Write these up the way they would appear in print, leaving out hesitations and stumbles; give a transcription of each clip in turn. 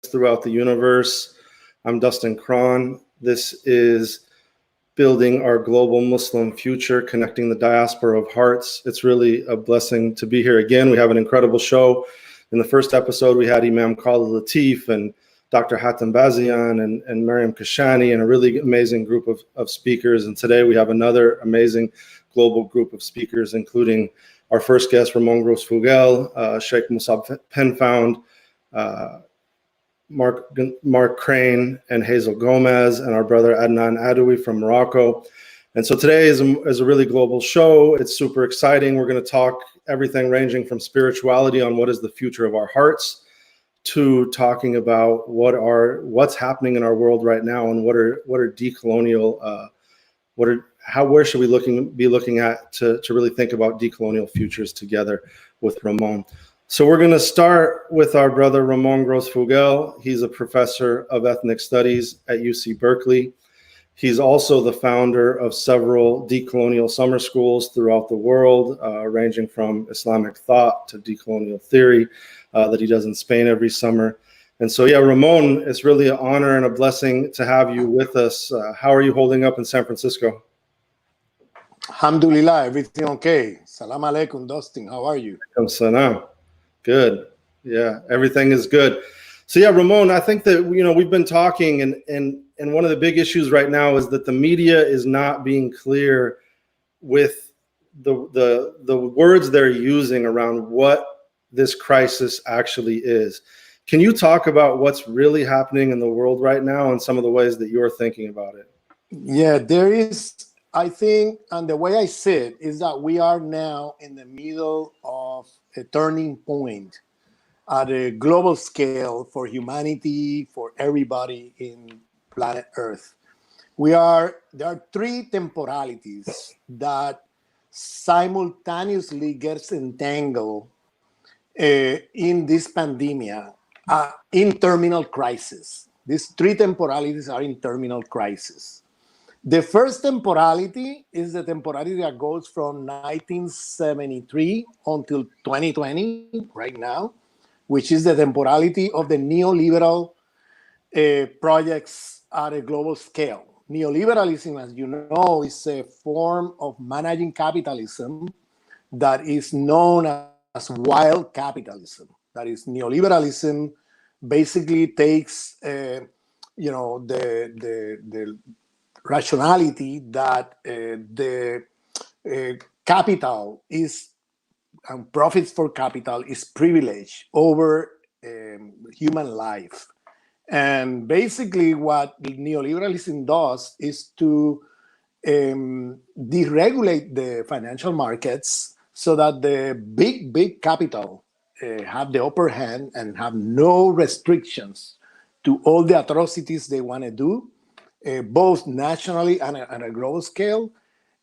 throughout the universe. I'm Dustin Crain. This is Building Our Global Muslim Future, Connecting the Diaspora of Hearts. It's really a blessing to be here again. We have an incredible show. In the first episode, we had Imam Khalid Latif and Dr. Hatem Bazian and Mariam Kashani and a really amazing group of speakers. And today we have another amazing global group of speakers, including our first guest, Ramon Grosfoguel, Shaykh Musab Penfound, Mark Crain, and Hazel Gomez, and our brother Adnane Addioui from Morocco. And so today is a really global show. It's super exciting. We're going to talk everything ranging from spirituality on what is the future of our hearts to talking about what's happening in our world right now and what are decolonial where should we be looking at to really think about decolonial futures together with Ramon. So we're going to start with our brother Ramon Grosfoguel. He's a professor of ethnic studies at UC Berkeley. He's also the founder of several decolonial summer schools throughout the world, ranging from Islamic thought to decolonial theory that he does in Spain every summer. And so, yeah, Ramon, it's really an honor and a blessing to have you with us. How are you holding up in San Francisco? Alhamdulillah, everything okay. Salam alaikum, Dustin. How are you? Salam. Good. Yeah, everything is good. So yeah, Ramon, I think that we've been talking, and one of the big issues right now is that the media is not being clear with the words they're using around what this crisis actually is. Can you talk about what's really happening in the world right now and some of the ways that you're thinking about it? Yeah, there is, I think, and the way I see it is that we are now in the middle of a turning point at a global scale for humanity, for everybody in planet Earth. There are three temporalities that simultaneously gets entangled in this pandemic, in terminal crisis. These three temporalities are in terminal crisis. The first temporality is the temporality that goes from 1973 until 2020, right now, which is the temporality of the neoliberal projects at a global scale. Neoliberalism, as you know, is a form of managing capitalism that is known as wild capitalism. That is, neoliberalism basically takes, the rationality that the capital is and profits for capital is privilege over human life. And basically what neoliberalism does is to deregulate the financial markets so that the big capital have the upper hand and have no restrictions to all the atrocities they want to do, both nationally and on a global scale.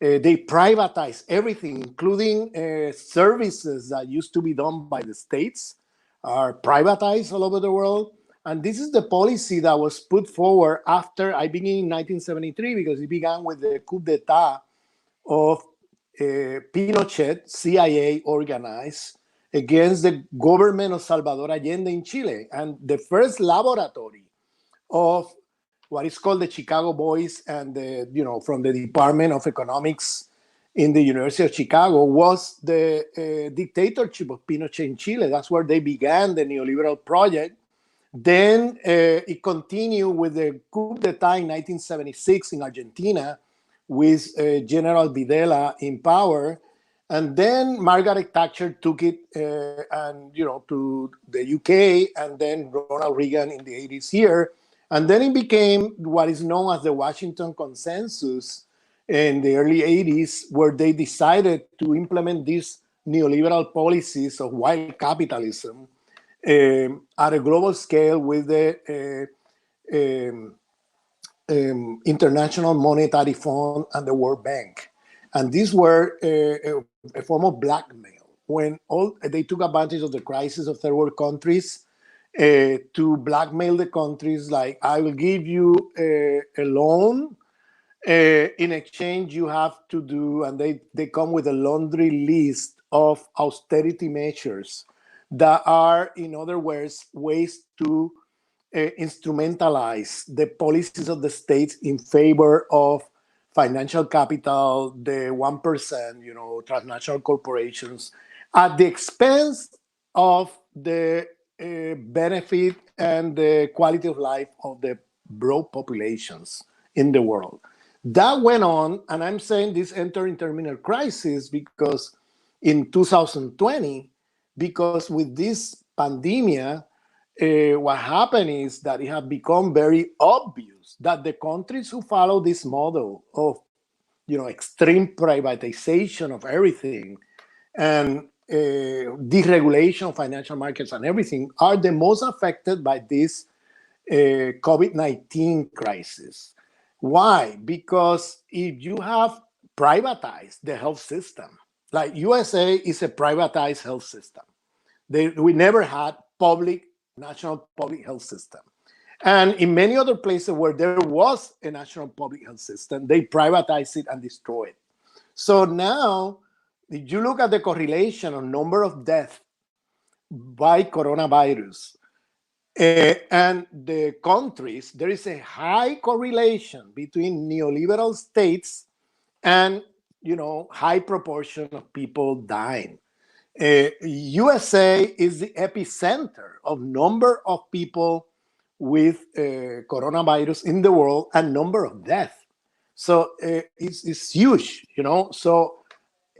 They privatize everything, including services that used to be done by the states, are privatized all over the world. And this is the policy that was put forward after I began in 1973, because it began with the coup d'etat of Pinochet, CIA organized, against the government of Salvador Allende in Chile. And the first laboratory of what is called the Chicago Boys and from the Department of Economics in the University of Chicago was the dictatorship of Pinochet in Chile. That's where they began the neoliberal project. Then it continued with the coup d'etat in 1976 in Argentina with General Videla in power. And then Margaret Thatcher took it to the UK, and then Ronald Reagan in the 80s here. And then it became what is known as the Washington Consensus in the early 80s, where they decided to implement these neoliberal policies of wild capitalism at a global scale with the International Monetary Fund and the World Bank. And these were a form of blackmail when they took advantage of the crisis of third world countries to blackmail the countries, like, I will give you a loan, in exchange you have to do, and they come with a laundry list of austerity measures that are, in other words, ways to instrumentalize the policies of the states in favor of financial capital, the 1%, transnational corporations, at the expense of the benefit and the quality of life of the broad populations in the world. That went on, and I'm saying this entered in terminal crisis because in 2020, because with this pandemic, what happened is that it has become very obvious that the countries who follow this model of extreme privatization of everything and deregulation of financial markets and everything are the most affected by this COVID-19 crisis. Why? Because if you have privatized the health system, like USA is a privatized health system. We never had national public health system. And in many other places where there was a national public health system, they privatized it and destroyed it. So now, if you look at the correlation on number of deaths by coronavirus, and the countries, there is a high correlation between neoliberal states and high proportion of people dying. USA is the epicenter of number of people with coronavirus in the world and number of deaths. So it's huge, So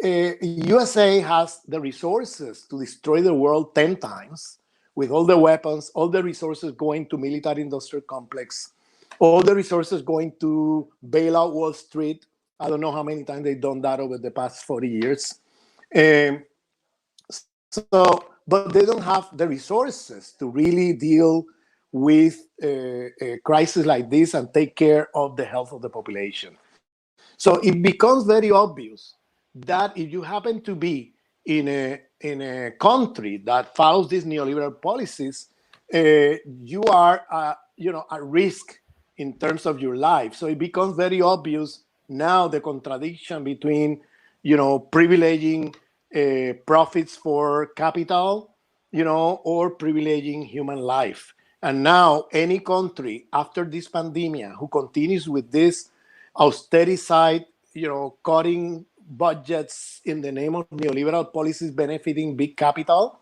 USA has the resources to destroy the world 10 times. With all the weapons, all the resources going to military industrial complex, all the resources going to bail out Wall Street. I don't know how many times they've done that over the past 40 years. But they don't have the resources to really deal with a crisis like this and take care of the health of the population. So it becomes very obvious that if you happen to be in a country that follows these neoliberal policies, you are at risk in terms of your life. So it becomes very obvious now the contradiction between privileging profits for capital, or privileging human life. And now any country after this pandemic who continues with this austerity, cutting budgets in the name of neoliberal policies benefiting big capital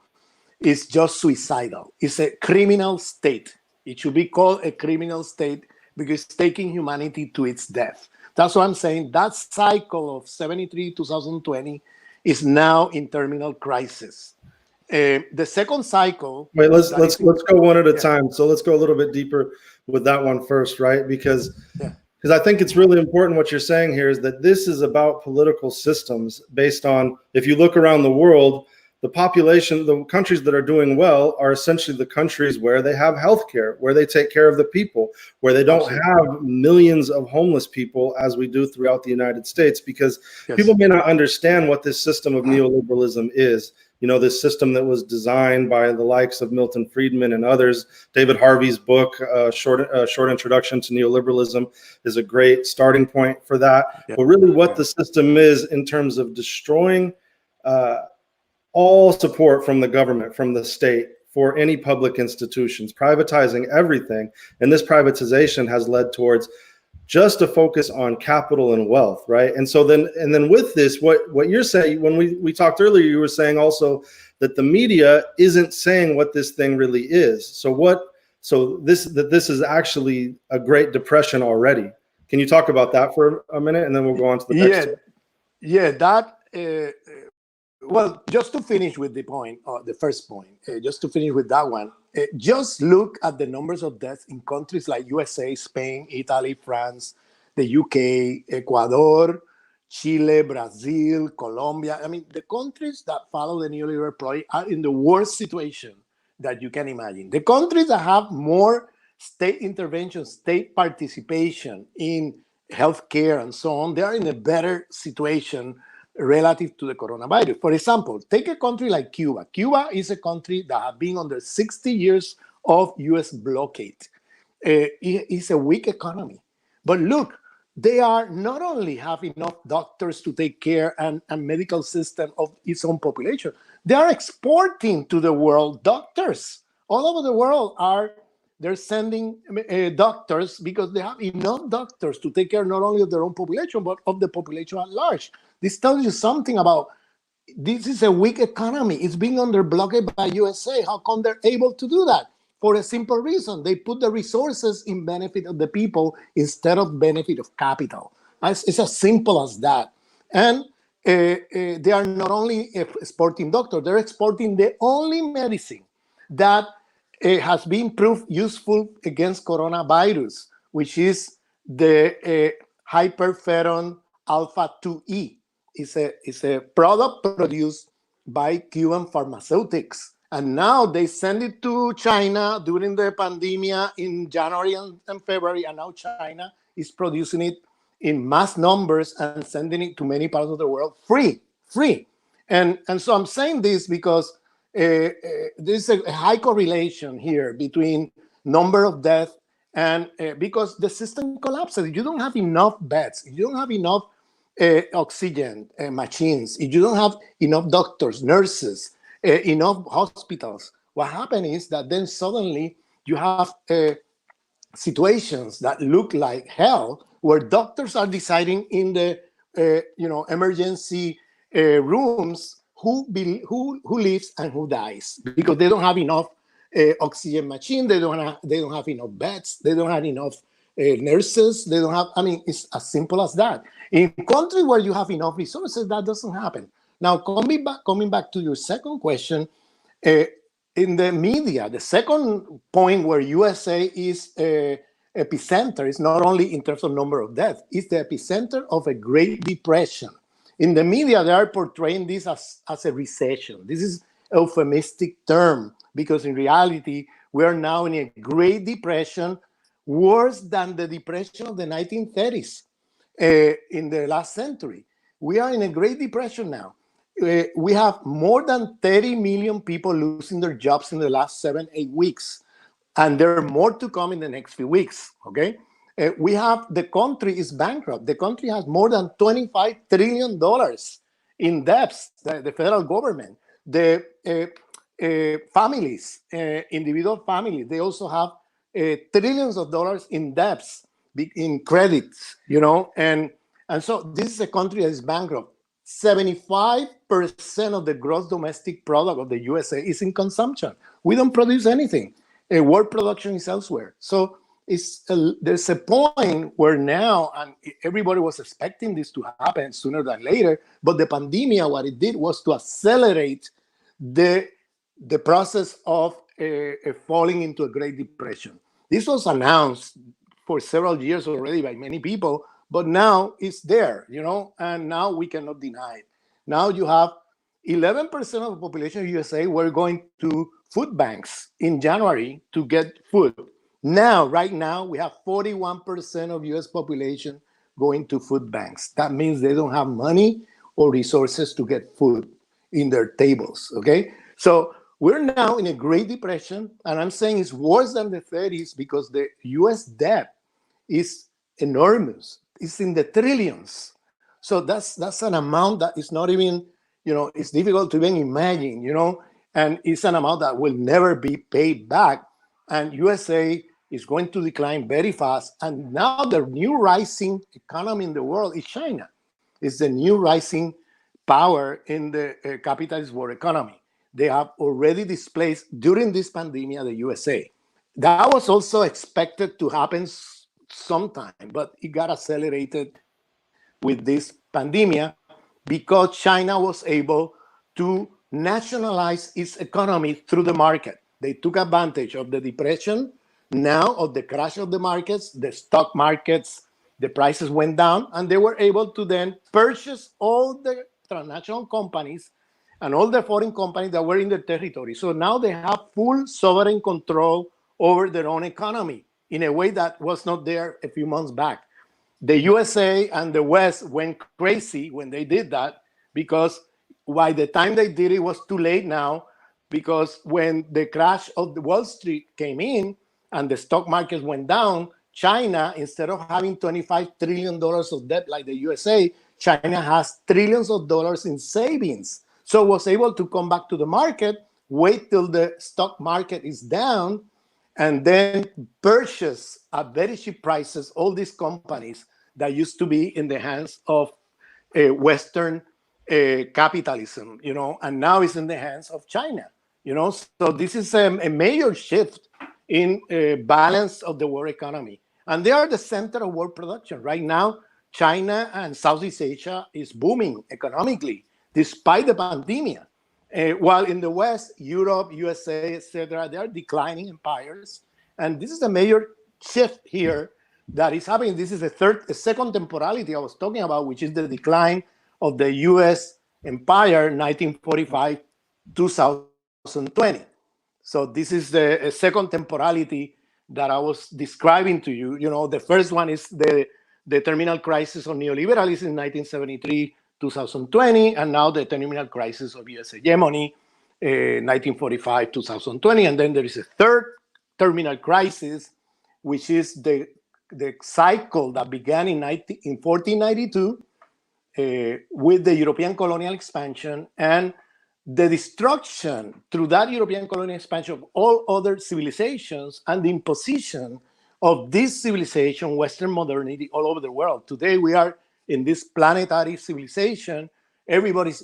is just suicidal. It's a criminal state. It should be called a criminal state because it's taking humanity to its death. That's what I'm saying. That cycle of 73, 2020 is now in terminal crisis. The second cycle. Wait, let's go one at a time. So let's go a little bit deeper with that one first, right? Because I think it's really important what you're saying here is that this is about political systems based on, if you look around the world, the population, the countries that are doing well are essentially the countries where they have healthcare, where they take care of the people, where they don't have millions of homeless people as we do throughout the United States, because people may not understand what this system of neoliberalism is. This system that was designed by the likes of Milton Friedman and others. David Harvey's book, Short Introduction to Neoliberalism, is a great starting point for that. But really what the system is in terms of destroying all support from the government, from the state, for any public institutions, privatizing everything. And this privatization has led towards just a focus on capital and wealth, right? And then with this, what you're saying, when we talked earlier, you were saying also that the media isn't saying what this thing really is. So this is actually a Great Depression already. Can you talk about that for a minute, and then we'll go on to the next? That. Well, just to finish with the point, the first point, just to finish with that one, just look at the numbers of deaths in countries like USA, Spain, Italy, France, the UK, Ecuador, Chile, Brazil, Colombia. I mean, the countries that follow the neoliberal project are in the worst situation that you can imagine. The countries that have more state intervention, state participation in healthcare and so on, they are in a better situation relative to the coronavirus. For example, take a country like Cuba. Cuba is a country that has been under 60 years of US blockade. It's a weak economy. But look, they are not only have enough doctors to take care and medical system of its own population, they are exporting to the world doctors. All over the world are they're sending doctors because they have enough doctors to take care not only of their own population, but of the population at large. This tells you something about this is a weak economy. It's being under blockade by USA. How come they're able to do that? For a simple reason. They put the resources in benefit of the people instead of benefit of capital. It's as simple as that. And they are not only exporting doctors, they're exporting the only medicine that has been proved useful against coronavirus, which is the hyperferon alpha 2E. It's a product produced by Cuban pharmaceutics. And now they send it to China during the pandemic in January and February. And now China is producing it in mass numbers and sending it to many parts of the world free. And so I'm saying this because there's a high correlation here between number of deaths and because the system collapses. You don't have enough beds. You don't have enough oxygen machines. If you don't have enough doctors, nurses, enough hospitals, what happens is that then suddenly you have situations that look like hell, where doctors are deciding in the emergency rooms who lives and who dies because they don't have enough oxygen machine. They don't have enough beds. They don't have enough nurses. They don't have. I mean, it's as simple as that. In countries where you have enough resources, that doesn't happen. Now, coming back to your second question, in the media, the second point where USA is epicenter is not only in terms of number of deaths, it's the epicenter of a Great Depression. In the media, they are portraying this as a recession. This is a euphemistic term because in reality, we are now in a Great Depression worse than the Depression of the 1930s in the last century. We are in a Great Depression now. We have more than 30 million people losing their jobs in the last 7-8 weeks. And there are more to come in the next few weeks, okay? The country is bankrupt. The country has more than $25 trillion in debts, the federal government. The families, individual families, they also have trillions of dollars in debts, in credits, and so this is a country that is bankrupt. 75% of the gross domestic product of the USA is in consumption. We don't produce anything. World production is elsewhere. So there's a point where now, and everybody was expecting this to happen sooner than later, but the pandemic, what it did was to accelerate the process of falling into a Great Depression. This was announced for several years already by many people, but now it's there, and now we cannot deny it. Now you have 11% of the population of USA were going to food banks in January to get food. Right now, we have 41% of US population going to food banks. That means they don't have money or resources to get food in their tables, okay? So we're now in a Great Depression, and I'm saying it's worse than the 30s because the US debt is enormous. It's in the trillions. So that's an amount that is not even, it's difficult to even imagine, and it's an amount that will never be paid back. And USA is going to decline very fast. And now the new rising economy in the world is China. It's the new rising power in the capitalist world economy. They have already displaced during this pandemic the USA. That was also expected to happen sometime, but it got accelerated with this pandemic because China was able to nationalize its economy through the market. They took advantage of the depression, now of the crash of the markets, the stock markets, the prices went down, and they were able to then purchase all the transnational companies and all the foreign companies that were in their territory. So now they have full sovereign control over their own economy in a way that was not there a few months back. The USA and the West went crazy when they did that because by the time they did it was too late now, because when the crash of the Wall Street came in and the stock markets went down, China, instead of having $25 trillion of debt like the USA, China has trillions of dollars in savings. So was able to come back to the market, wait till the stock market is down, and then purchase at very cheap prices all these companies that used to be in the hands of Western capitalism, and now it's in the hands of China, So this is a major shift in balance of the world economy. And they are the center of world production. Right now, China and Southeast Asia is booming economically, despite the pandemic. While in the West, Europe, USA, etc., they are declining empires. And this is a major shift here that is happening. This is the second temporality I was talking about, which is the decline of the US empire, 1945, 2020. So this is the second temporality that I was describing to you. The first one is the terminal crisis of neoliberalism in 1973, 2020, and now the terminal crisis of US hegemony, 1945, 2020. And then there is a third terminal crisis, which is the cycle that began in 1492 with the European colonial expansion and the destruction through that European colonial expansion of all other civilizations and the imposition of this civilization, Western modernity, all over the world. Today we are in this planetary civilization. Everybody's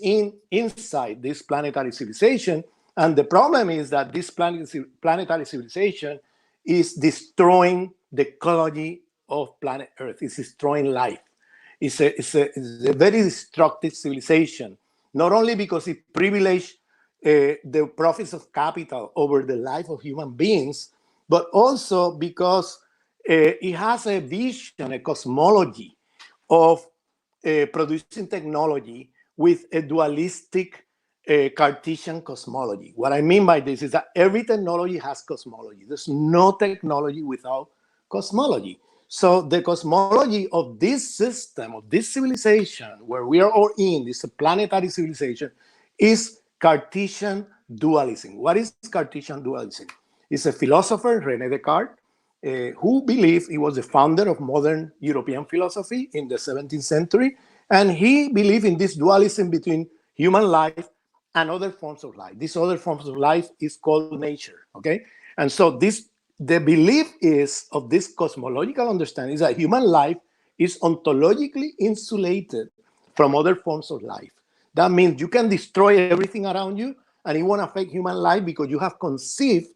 inside this planetary civilization. And the problem is that this planetary civilization is destroying the ecology of planet Earth. It's destroying life. It's a very destructive civilization, not only because it privileged the profits of capital over the life of human beings, but also because it has a vision, a cosmology of producing technology with a dualistic Cartesian cosmology. What I mean by this is that every technology has cosmology. There's no technology without cosmology. So the cosmology of this system, of this civilization, where we are all in, this planetary civilization, is Cartesian dualism. What is Cartesian dualism? It's a philosopher, René Descartes, who believed he was the founder of modern European philosophy in the 17th century. And he believed in this dualism between human life and other forms of life. These other forms of life is called nature, okay? And so the belief is of this cosmological understanding is that human life is ontologically insulated from other forms of life. That means you can destroy everything around you and it won't affect human life because you have conceived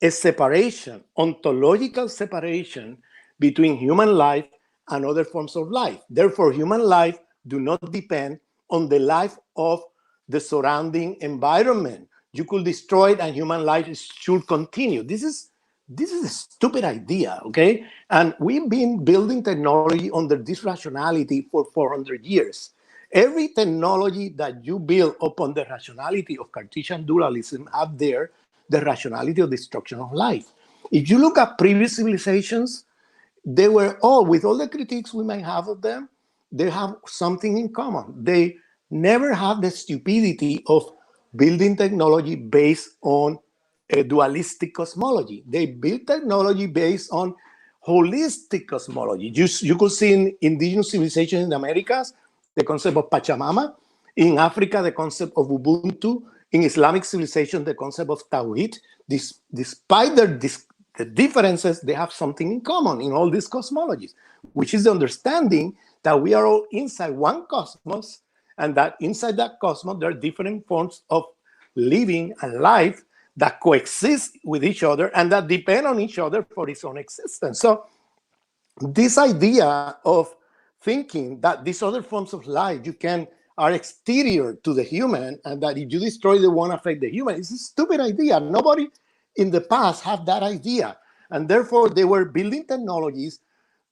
a separation, ontological separation between human life and other forms of life. Therefore, human life do not depend on the life of the surrounding environment. You could destroy it and human life should continue. This is a stupid idea, okay? And we've been building technology under this rationality for 400 years. Every technology that you build upon the rationality of Cartesian dualism have there the rationality of destruction of life. If you look at previous civilizations, they were all, with all the critiques we might have of them, they have something in common. They never have the stupidity of building technology based on a dualistic cosmology. They build technology based on holistic cosmology. You could see in indigenous civilizations in the Americas, the concept of Pachamama. In Africa, the concept of Ubuntu. In Islamic civilization, the concept of Tawhid. Despite the differences, they have something in common in all these cosmologies, which is the understanding that we are all inside one cosmos, and that inside that cosmos, there are different forms of living and life that coexist with each other and that depend on each other for its own existence. So this idea of thinking that these other forms of life are exterior to the human and that if you destroy they won't affect the human, it's a stupid idea. Nobody in the past had that idea. And therefore they were building technologies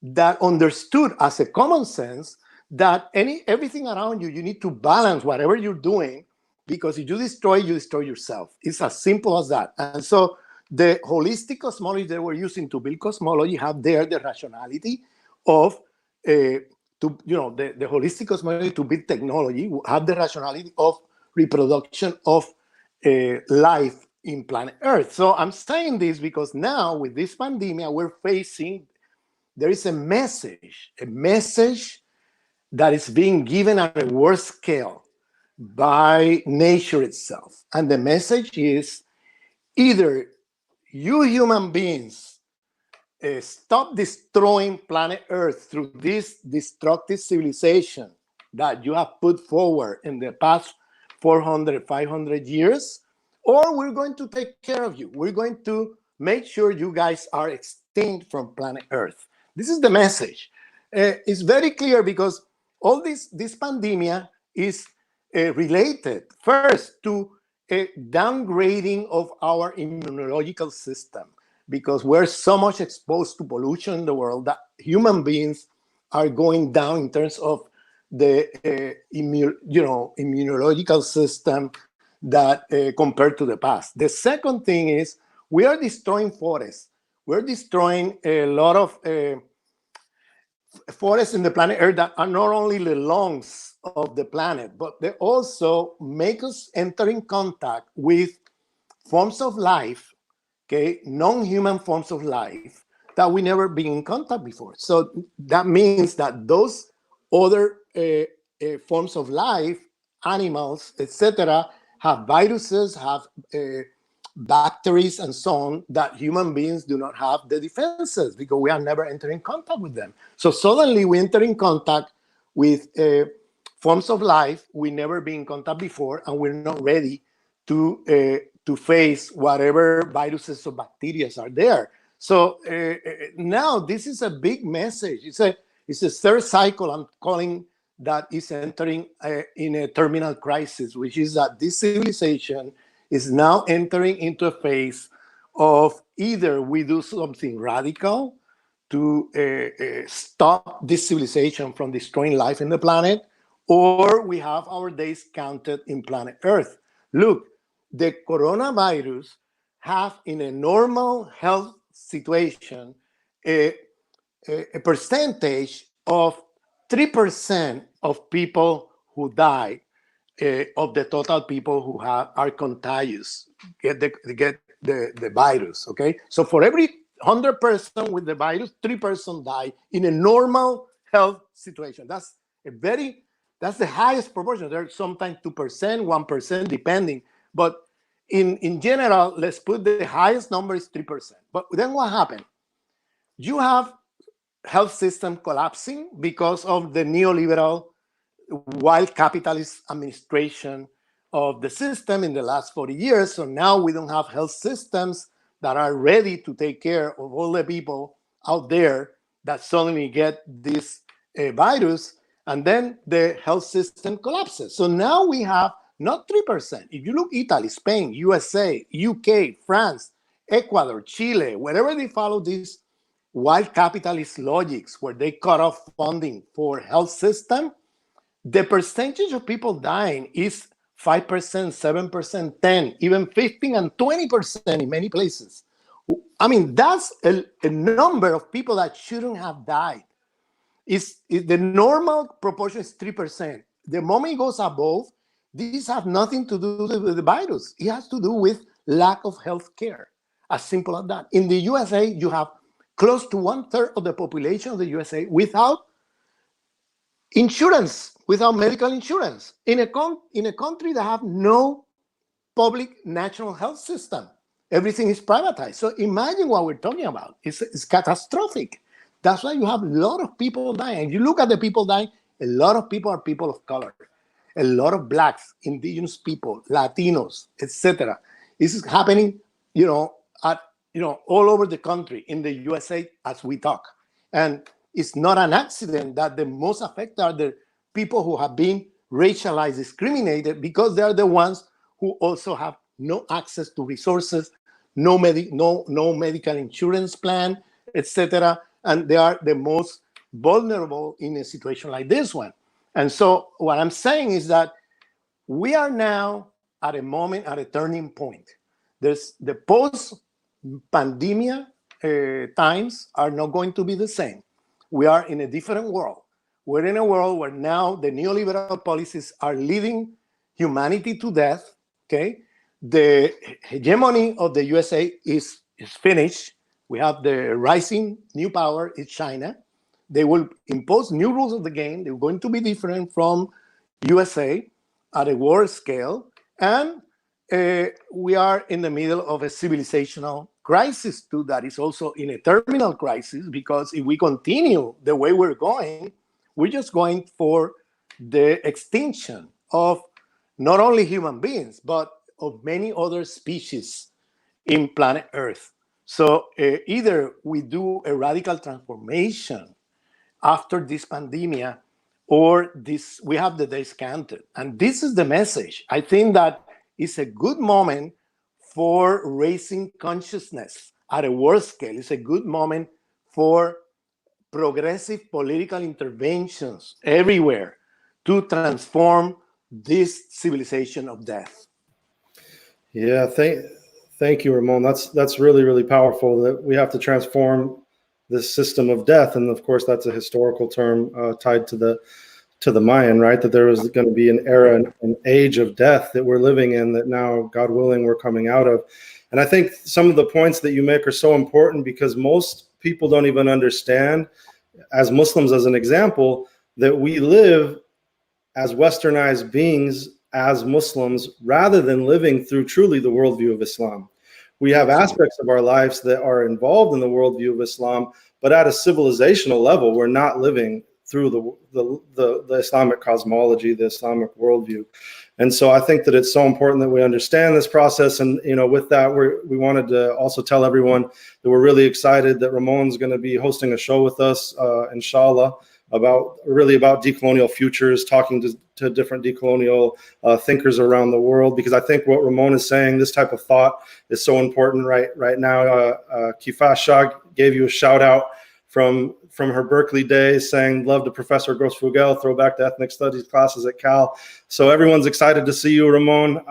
that understood as a common sense that everything around you, you need to balance whatever you're doing, because if you destroy yourself. It's as simple as that. And so the holistic cosmology they were using to build cosmology have there the rationality of the holistic cosmology to build technology have the rationality of reproduction of life in planet Earth. So I'm saying this because now with this pandemic there is a message that is being given at a world scale by nature itself. And the message is either you human beings stop destroying planet Earth through this destructive civilization that you have put forward in the past 400, 500 years, or we're going to take care of you. We're going to make sure you guys are extinct from planet Earth. This is the message. It's very clear because all this pandemia is related first to a downgrading of our immunological system, because we're so much exposed to pollution in the world that human beings are going down in terms of the immunological system that compared to the past. The second thing is we are destroying forests. We're destroying a lot of forests in the planet Earth that are not only the lungs of the planet, but they also make us enter in contact with forms of life, okay, non-human forms of life that we never been in contact before. So that means that those other forms of life, animals, etc., have viruses, have bacteria, and so on, that human beings do not have the defenses because we are never entering contact with them. So suddenly we enter in contact with forms of life we never been in contact before, and we're not ready to face whatever viruses or bacteria are there. So now this is a big message. It's a third cycle I'm calling that is entering in a terminal crisis, which is that this civilization is now entering into a phase of either we do something radical to stop this civilization from destroying life in the planet, or we have our days counted in planet Earth. Look, the coronavirus have in a normal health situation a percentage of 3% of people who die of the total people who are contagious, get the virus, okay? So for every 100 person with the virus, 3 persons die in a normal health situation. That's the highest proportion. There's sometimes 2%, 1%, depending. But in general, let's put the highest number is 3%. But then what happened? You have health system collapsing because of the neoliberal wild capitalist administration of the system in the last 40 years. So now we don't have health systems that are ready to take care of all the people out there that suddenly get this virus, and then the health system collapses. So now we have not 3%. If you look Italy, Spain, USA, UK, France, Ecuador, Chile, wherever they follow these wild capitalist logics where they cut off funding for health system, the percentage of people dying is 5%, 7%, 10%, even 15% and 20% in many places. I mean, that's a number of people that shouldn't have died. The normal proportion is 3%. The moment it goes above, this has nothing to do with the virus. It has to do with lack of health care. As simple as that. In the USA, you have close to 1/3 of the population of the USA without insurance, without medical insurance, in a country that have no public national health system. Everything is privatized. So imagine what we're talking about. It's catastrophic. That's why you have a lot of people dying. You look at the people dying, a lot of people are people of color. A lot of blacks, indigenous people, Latinos, etc. This is happening, all over the country in the USA as we talk. And it's not an accident that the most affected are the people who have been racialized, discriminated, because they are the ones who also have no access to resources, no medical insurance plan, etc. And they are the most vulnerable in a situation like this one. And so what I'm saying is that we are now at a moment, at a turning point. There's the post-pandemia times are not going to be the same. We are in a different world. We're in a world where now the neoliberal policies are leading humanity to death, okay? The hegemony of the USA is finished. We have the rising new power is China. They will impose new rules of the game. They're going to be different from USA at a world scale. And we are in the middle of a civilizational crisis too, that is also in a terminal crisis, because if we continue the way we're going, we're just going for the extinction of not only human beings, but of many other species in planet Earth. So either we do a radical transformation after this pandemic, or this we have the days counted. And this is the message. I think that it's a good moment for raising consciousness at a world scale. It's a good moment for progressive political interventions everywhere to transform this civilization of death. Yeah, thank you, Ramon. That's really, really powerful, that we have to transform this system of death. And of course, that's a historical term tied to the Mayan, right? That there was going to be an era, an age of death that we're living in, that now, God willing, we're coming out of. And I think some of the points that you make are so important, because most people don't even understand, as Muslims, as an example, that we live as westernized beings, as Muslims, rather than living through truly the worldview of Islam. We have aspects of our lives that are involved in the worldview of Islam, but at a civilizational level, we're not living through the Islamic cosmology, the Islamic worldview. And so I think that it's so important that we understand this process. And, you know, with that, we wanted to also tell everyone that we're really excited that Ramon's going to be hosting a show with us, inshallah, about decolonial futures, talking to different decolonial thinkers around the world, because I think what Ramon is saying, this type of thought, is so important right now. Kifah Shah gave you a shout out from her Berkeley days, saying love to Professor Grosfoguel, throwback to ethnic studies classes at Cal. So everyone's excited to see you, Ramon.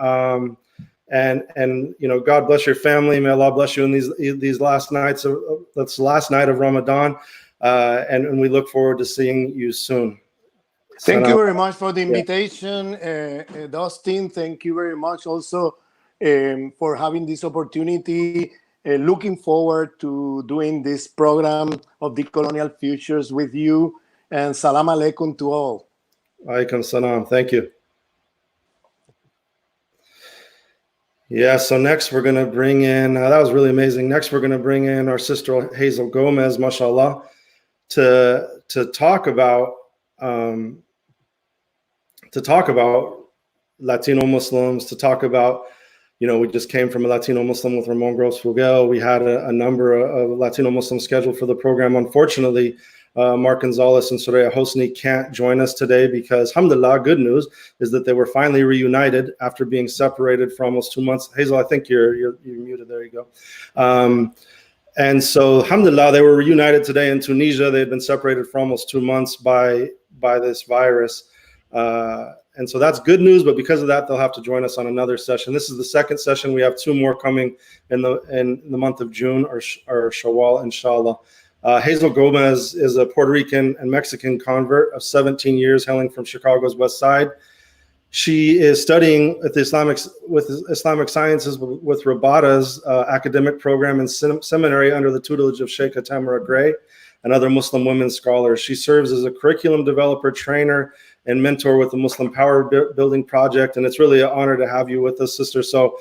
And you know, God bless your family. May Allah bless you in these last nights. That's the last night of Ramadan. And we look forward to seeing you soon. Thank you very much for the invitation, Dustin. Thank you very much also for having this opportunity. Looking forward to doing this program of Decolonial Futures with you. And salam alaikum to all. Alaikum salam. Thank you. Yeah, so next we're going to bring in, that was really amazing. Next, we're going to bring in our sister Hazel Gomez, mashallah, to talk about Latino Muslims, to talk about, you know, we just came from a Latino Muslim with Ramon Grosfoguel. We had a number of Latino Muslims scheduled for the program. Unfortunately, Mark Gonzalez and Soraya Hosni can't join us today because, alhamdulillah, good news is that they were finally reunited after being separated for almost 2 months. Hazel, I think you're muted. There you go. And so, alhamdulillah, they were reunited today in Tunisia. They had been separated for almost 2 months by this virus. And so that's good news, but because of that, they'll have to join us on another session. This is the second session. We have 2 more coming in the month of June, or Shawwal, inshallah. Hazel Gomez is a Puerto Rican and Mexican convert of 17 years, hailing from Chicago's West Side. She is studying with Islamic Sciences with Rabata's academic program and seminary under the tutelage of Shaykh Tamara Gray and other Muslim women scholars. She serves as a curriculum developer, trainer, and mentor with the Muslim Power Building Project. And it's really an honor to have you with us, sister. So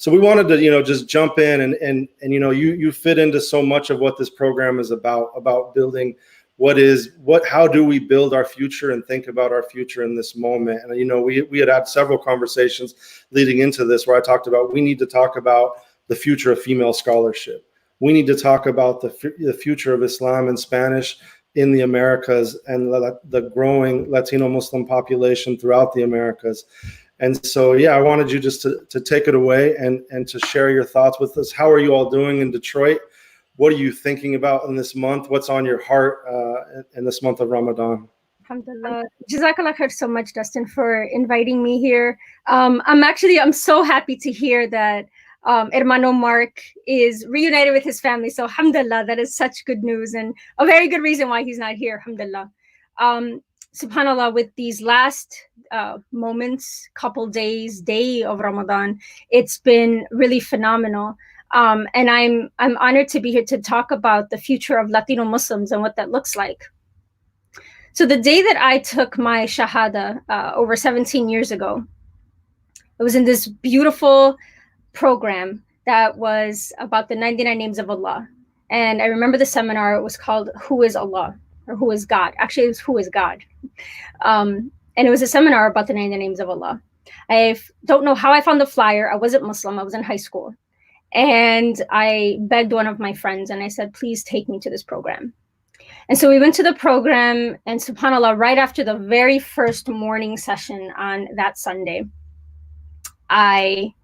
we wanted to, you know, just jump in and you know, you fit into so much of what this program is about building how do we build our future and think about our future in this moment. And, you know, we had several conversations leading into this where I talked about, we need to talk about the future of female scholarship. We need to talk about the future of Islam and Spanish in the Americas and the growing Latino Muslim population throughout the Americas. And so, yeah, I wanted you just to take it away and to share your thoughts with us. How are you all doing in Detroit? What are you thinking about in this month? What's on your heart in this month of Ramadan? Alhamdulillah. Jazakallah khair so much, Dustin, for inviting me here. I'm so happy to hear that Hermano Mark is reunited with his family. So alhamdulillah, that is such good news and a very good reason why he's not here, alhamdulillah. SubhanAllah, with these last moments, day of Ramadan, it's been really phenomenal. And I'm honored to be here to talk about the future of Latino Muslims and what that looks like. So the day that I took my Shahada over 17 years ago, It was in this beautiful program that was about the 99 names of Allah. And I remember the seminar, it was called Who is Allah? Or Who is God? Actually, it was Who is God? And it was a seminar about the 99 names of Allah. I don't know how I found the flyer. I wasn't Muslim. I was in high school. And I begged one of my friends and I said, please take me to this program. And so we went to the program, and subhanAllah, right after the very first morning session on that Sunday, I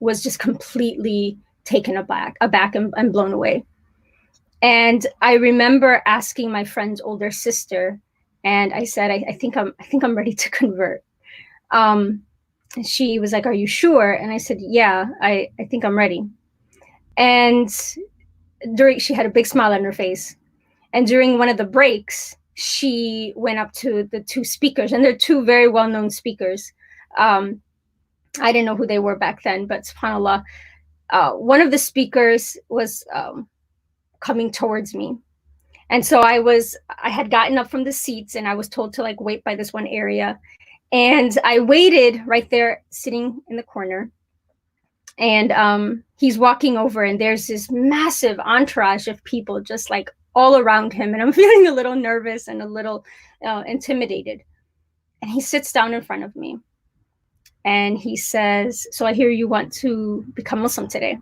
was just completely taken aback and blown away. And I remember asking my friend's older sister, and I said, I think I'm ready to convert. And she was like, are you sure? And I said, yeah, I think I'm ready. And she had a big smile on her face. And during one of the breaks, she went up to the two speakers, and they're two very well-known speakers. I didn't know who they were back then, but subhanAllah, one of the speakers was coming towards me. And so I had gotten up from the seats, and I was told to like wait by this one area. And I waited right there, sitting in the corner. And he's walking over, and there's this massive entourage of people just like all around him. And I'm feeling a little nervous and a little intimidated. And he sits down in front of me. And he says, so I hear you want to become Muslim today.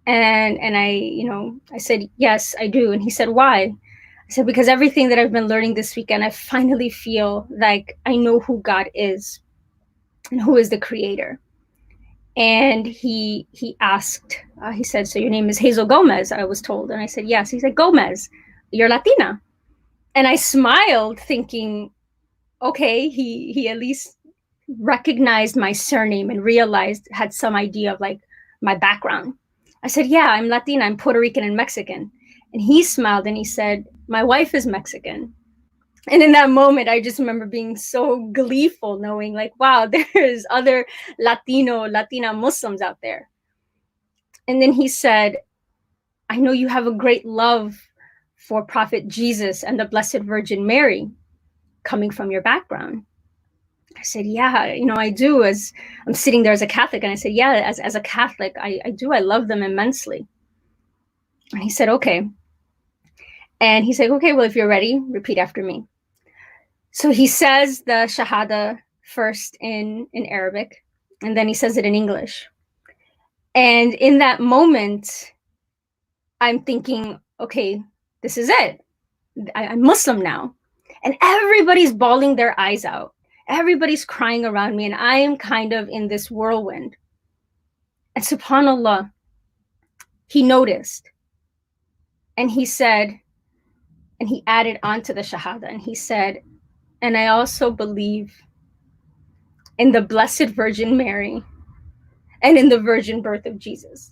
And I said, yes, I do. And he said, why? I said, because everything that I've been learning this weekend, I finally feel like I know who God is and who is the creator. And he asked, he said, so your name is Hazel Gomez, I was told. And I said, yes. He said, Gomez, you're Latina. And I smiled thinking, okay, he at least recognized my surname and realized, had some idea of like my background. I said, yeah, I'm Latina, I'm Puerto Rican and Mexican. And he smiled and he said, my wife is Mexican. And in that moment, I just remember being so gleeful, knowing like, wow, there's other Latina Muslims out there. And then he said, I know you have a great love for Prophet Jesus and the Blessed Virgin Mary coming from your background. I said, yeah, I do. As I'm sitting there as a Catholic. And I said, yeah, as a Catholic, I do. I love them immensely. And he said, okay. And he said, okay, well, if you're ready, repeat after me. So he says the Shahada first in Arabic, and then he says it in English. And in that moment, I'm thinking, okay, this is it. I'm Muslim now. And everybody's bawling their eyes out. Everybody's crying around me, and I am kind of in this whirlwind. And subhanAllah, he noticed. And he said, and he added on to the Shahada, and he said, and I also believe in the Blessed Virgin Mary and in the virgin birth of Jesus.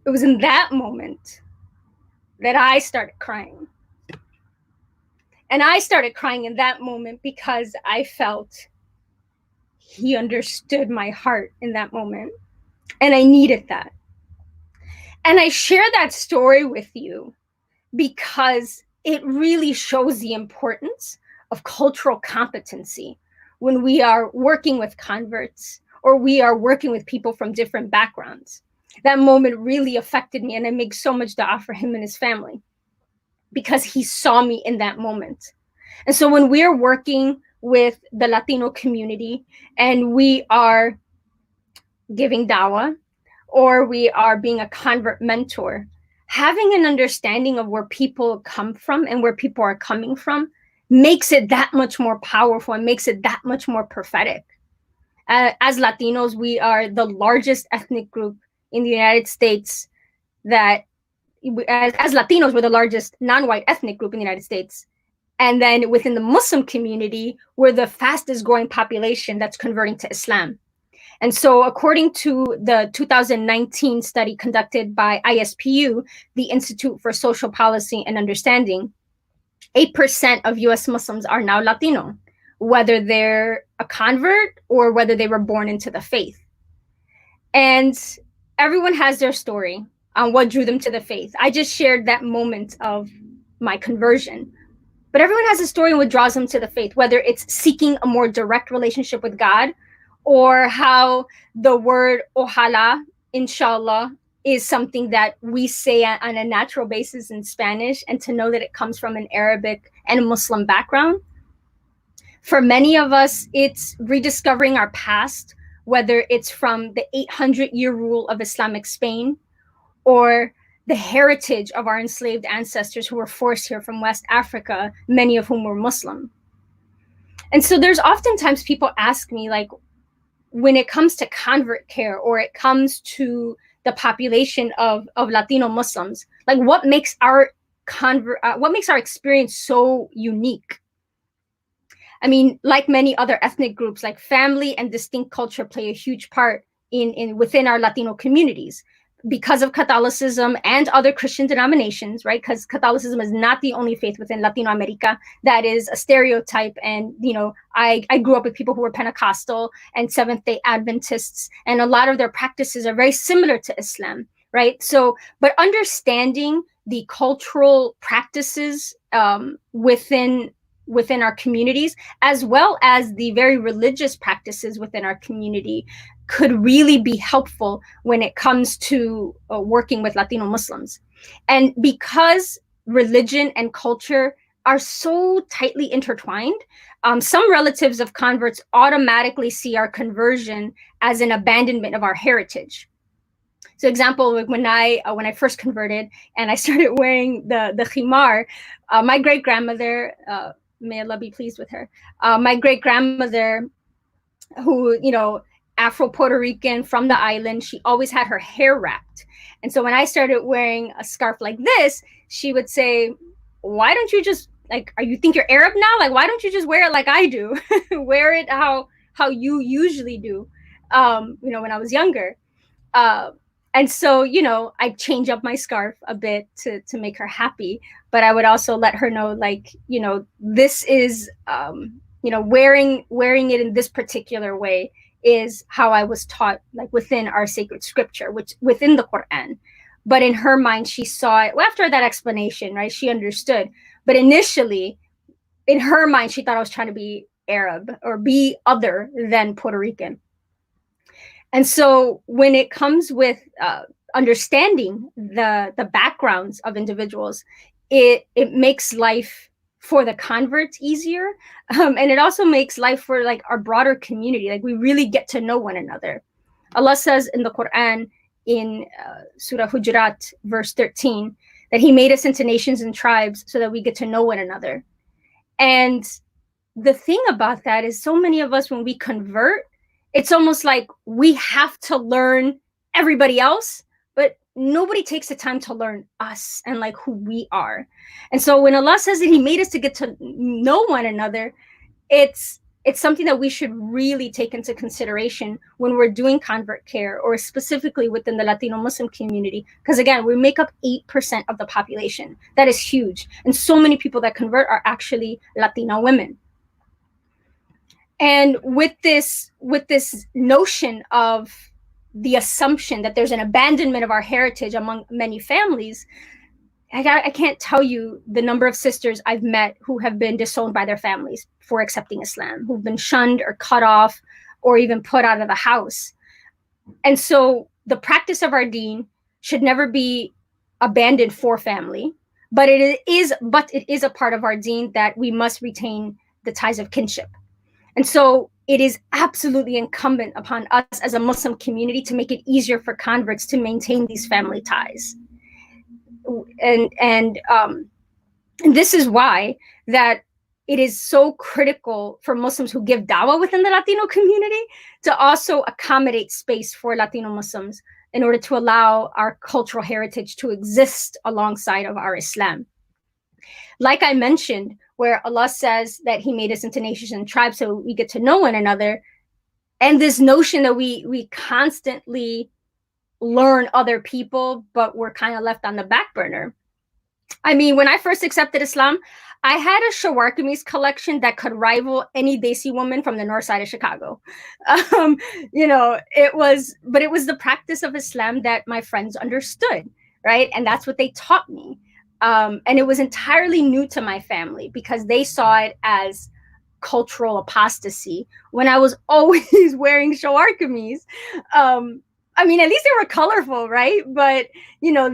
It was in that moment that I started crying. And I started crying in that moment because I felt he understood my heart in that moment. And I needed that. And I share that story with you because it really shows the importance of cultural competency when we are working with converts or we are working with people from different backgrounds. That moment really affected me, and I make so much dua for him and his family because he saw me in that moment. And so when we're working with the Latino community and we are giving dawah or we are being a convert mentor, having an understanding of where people come from and where people are coming from makes it that much more powerful and makes it that much more prophetic. As Latinos, we are the largest ethnic group in the United States as Latinos, we're the largest non-white ethnic group in the United States. And then within the Muslim community, we're the fastest growing population that's converting to Islam. And so according to the 2019 study conducted by ISPU, the Institute for Social Policy and Understanding, 8% of US Muslims are now Latino, whether they're a convert or whether they were born into the faith. And everyone has their story on what drew them to the faith. I just shared that moment of my conversion. But everyone has a story and what draws them to the faith, whether it's seeking a more direct relationship with God, or how the word ojalá, inshallah, is something that we say on a natural basis in Spanish, and to know that it comes from an Arabic and a Muslim background. For many of us, it's rediscovering our past, whether it's from the 800-year rule of Islamic Spain, or the heritage of our enslaved ancestors who were forced here from West Africa, many of whom were Muslim. And so there's oftentimes people ask me, like, when it comes to convert care, or it comes to the population of Latino Muslims, like, what makes our experience so unique? I mean, like many other ethnic groups, like, family and distinct culture play a huge part within our Latino communities, because of Catholicism and other Christian denominations, right? Because Catholicism is not the only faith within Latino America that is a stereotype. And, you know, I grew up with people who were Pentecostal and Seventh-day Adventists, and a lot of their practices are very similar to Islam, right? So, but understanding the cultural practices within our communities, as well as the very religious practices within our community, could really be helpful when it comes to working with Latino Muslims. And because religion and culture are so tightly intertwined, some relatives of converts automatically see our conversion as an abandonment of our heritage. So, example, like when I first converted and I started wearing the khimar, my great grandmother, may Allah be pleased with her, my great grandmother, who, you know, Afro-Puerto Rican from the island, she always had her hair wrapped. And so when I started wearing a scarf like this, she would say, why don't you just, like, you think you're Arab now? Like, why don't you just wear it like I do? Wear it how you usually do, you know, when I was younger. And so, you know, I'd change up my scarf a bit to make her happy. But I would also let her know, like, you know, this is, you know, wearing it in this particular way is how I was taught, like, within our sacred scripture, which within the Quran. But in her mind, she saw it, well, after that explanation, right, she understood. But initially, in her mind, she thought I was trying to be Arab or be other than Puerto Rican. And so when it comes with understanding the backgrounds of individuals, it makes life for the converts easier, and it also makes life for, like, our broader community. Like, we really get to know one another. Allah says in the Quran, in Surah Hujurat, verse 13, that He made us into nations and tribes so that we get to know one another. And the thing about that is, so many of us, when we convert, it's almost like we have to learn everybody else, but nobody takes the time to learn us and, like, who we are. And so when Allah says that He made us to get to know one another, it's something that we should really take into consideration when we're doing convert care, or specifically within the Latino Muslim community. Because again, we make up 8% of the population. That is huge. And so many people that convert are actually Latina women. And with this notion of the assumption that there's an abandonment of our heritage among many families, I can't tell you the number of sisters I've met who have been disowned by their families for accepting Islam, who've been shunned or cut off or even put out of the house. And so the practice of our deen should never be abandoned for family, but it is a part of our deen that we must retain the ties of kinship. And so it is absolutely incumbent upon us as a Muslim community to make it easier for converts to maintain these family ties. And this is why that it is so critical for Muslims who give dawah within the Latino community to also accommodate space for Latino Muslims in order to allow our cultural heritage to exist alongside of our Islam. Like I mentioned, where Allah says that He made us into nations and tribes so we get to know one another, and this notion that we constantly learn other people, but we're kind of left on the back burner. I mean, when I first accepted Islam, I had a Shawwal kameez collection that could rival any Desi woman from the north side of Chicago. You know, it was the practice of Islam that my friends understood, right? And that's what they taught me. And it was entirely new to my family because they saw it as cultural apostasy when I was always wearing shawar kameez. I mean, at least they were colorful, right? But, you know,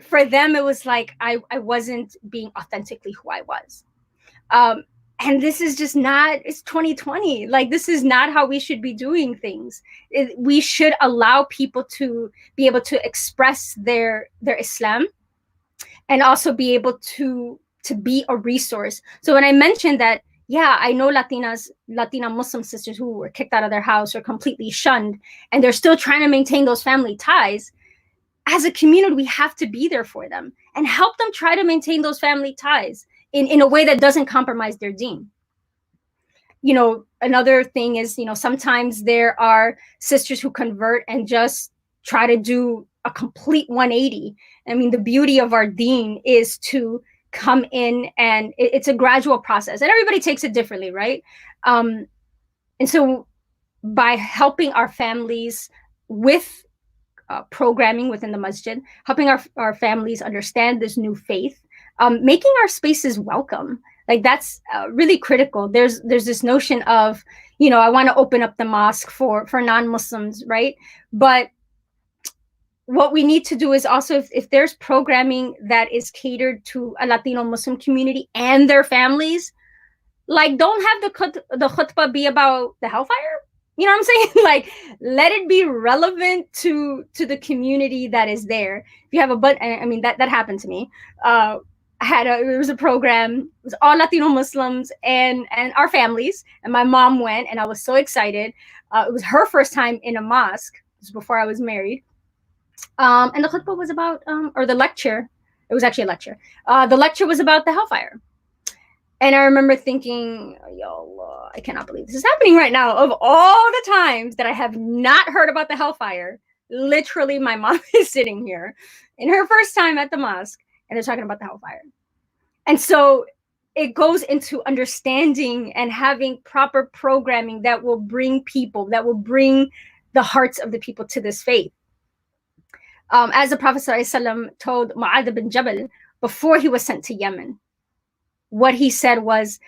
for them, it was like I wasn't being authentically who I was. And this is just not, it's 2020. Like, this is not how we should be doing things. We should allow people to be able to express their Islam and also be able to be a resource. So when I mentioned that, yeah, I know Latina Muslim sisters who were kicked out of their house or completely shunned, and they're still trying to maintain those family ties. As a community, we have to be there for them and help them try to maintain those family ties in a way that doesn't compromise their deen. You know, another thing is, you know, sometimes there are sisters who convert and just try to do a complete 180. I mean, the beauty of our deen is to come in, and it's a gradual process, and everybody takes it differently, right? And so by helping our families with programming within the masjid, helping our families understand this new faith, making our spaces welcome, like that's really critical. There's this notion of, you know, I want to open up the mosque for non-Muslims, right? But what we need to do is also, if there's programming that is catered to a Latino Muslim community and their families, like, don't have the khutbah be about the hellfire. You know what I'm saying? Like, let it be relevant to the community that is there. If you have I mean, that happened to me. It was a program, it was all Latino Muslims and our families, and my mom went, and I was so excited. It was her first time in a mosque. This was before I was married. And the khutbah was about, or the lecture, it was actually a lecture. The lecture was about the hellfire. And I remember thinking, Ya Allah, I cannot believe this is happening right now. Of all the times that I have not heard about the hellfire, literally my mom is sitting here in her first time at the mosque, and they're talking about the hellfire. And so it goes into understanding and having proper programming that will bring the hearts of the people to this faith. As the Prophet ﷺ told Mu'adh bin Jabal before he was sent to Yemen, what he said was,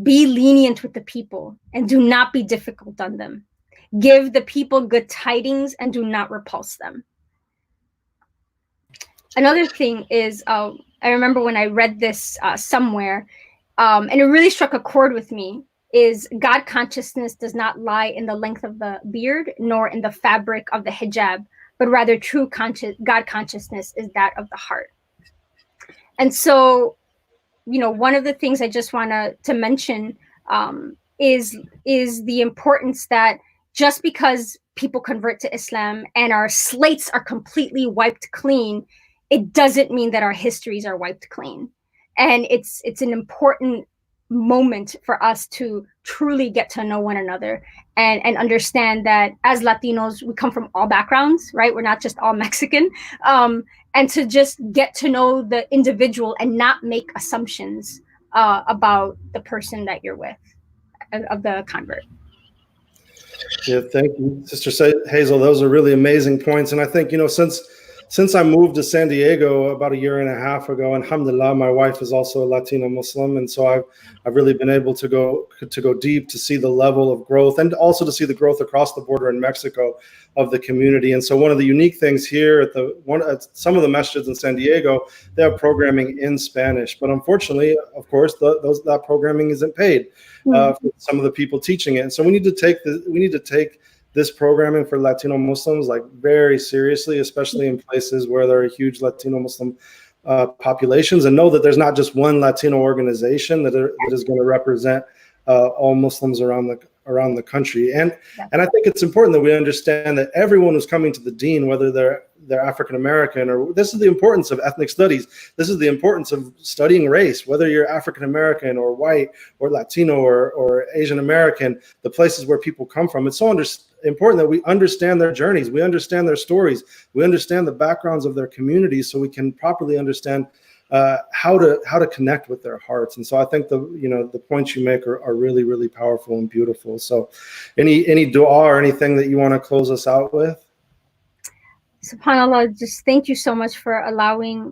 be lenient with the people and do not be difficult on them. Give the people good tidings and do not repulse them. Another thing is, I remember when I read this somewhere, and it really struck a chord with me, is God consciousness does not lie in the length of the beard nor in the fabric of the hijab, but rather true God consciousness is that of the heart. And so, you know, one of the things I just want to mention is the importance that just because people convert to Islam and our slates are completely wiped clean, it doesn't mean that our histories are wiped clean. And it's an important moment for us to truly get to know one another and understand that as Latinos, we come from all backgrounds, right? We're not just all Mexican. And to just get to know the individual and not make assumptions about the person that you're with, of the convert. Yeah, thank you, Sister Hazel. Those are really amazing points. And I think, you know, since I moved to San Diego about 1.5 years ago, and alhamdulillah, my wife is also a Latino Muslim, and so I've really been able to go deep to see the level of growth, and also to see the growth across the border in Mexico of the community. And so one of the unique things here at some of the masjids in San Diego, they have programming in Spanish, but unfortunately, of course, that programming isn't paid for some of the people teaching it. And so we need to take this programming for Latino Muslims like very seriously, especially in places where there are huge Latino Muslim populations, and know that there's not just one Latino organization that is going to represent all Muslims around the country. And I think it's important that we understand that everyone who's coming to the deen, whether they're African American, or this is the importance of ethnic studies. This is the importance of studying race, whether you're African American or white or Latino or Asian American, the places where people come from. It's so important that we understand their journeys, we understand their stories, we understand the backgrounds of their communities, so we can properly understand how to connect with their hearts. And so I think the points you make are really, really powerful and beautiful. So any dua or anything that you want to close us out with? SubhanAllah, just thank you so much for allowing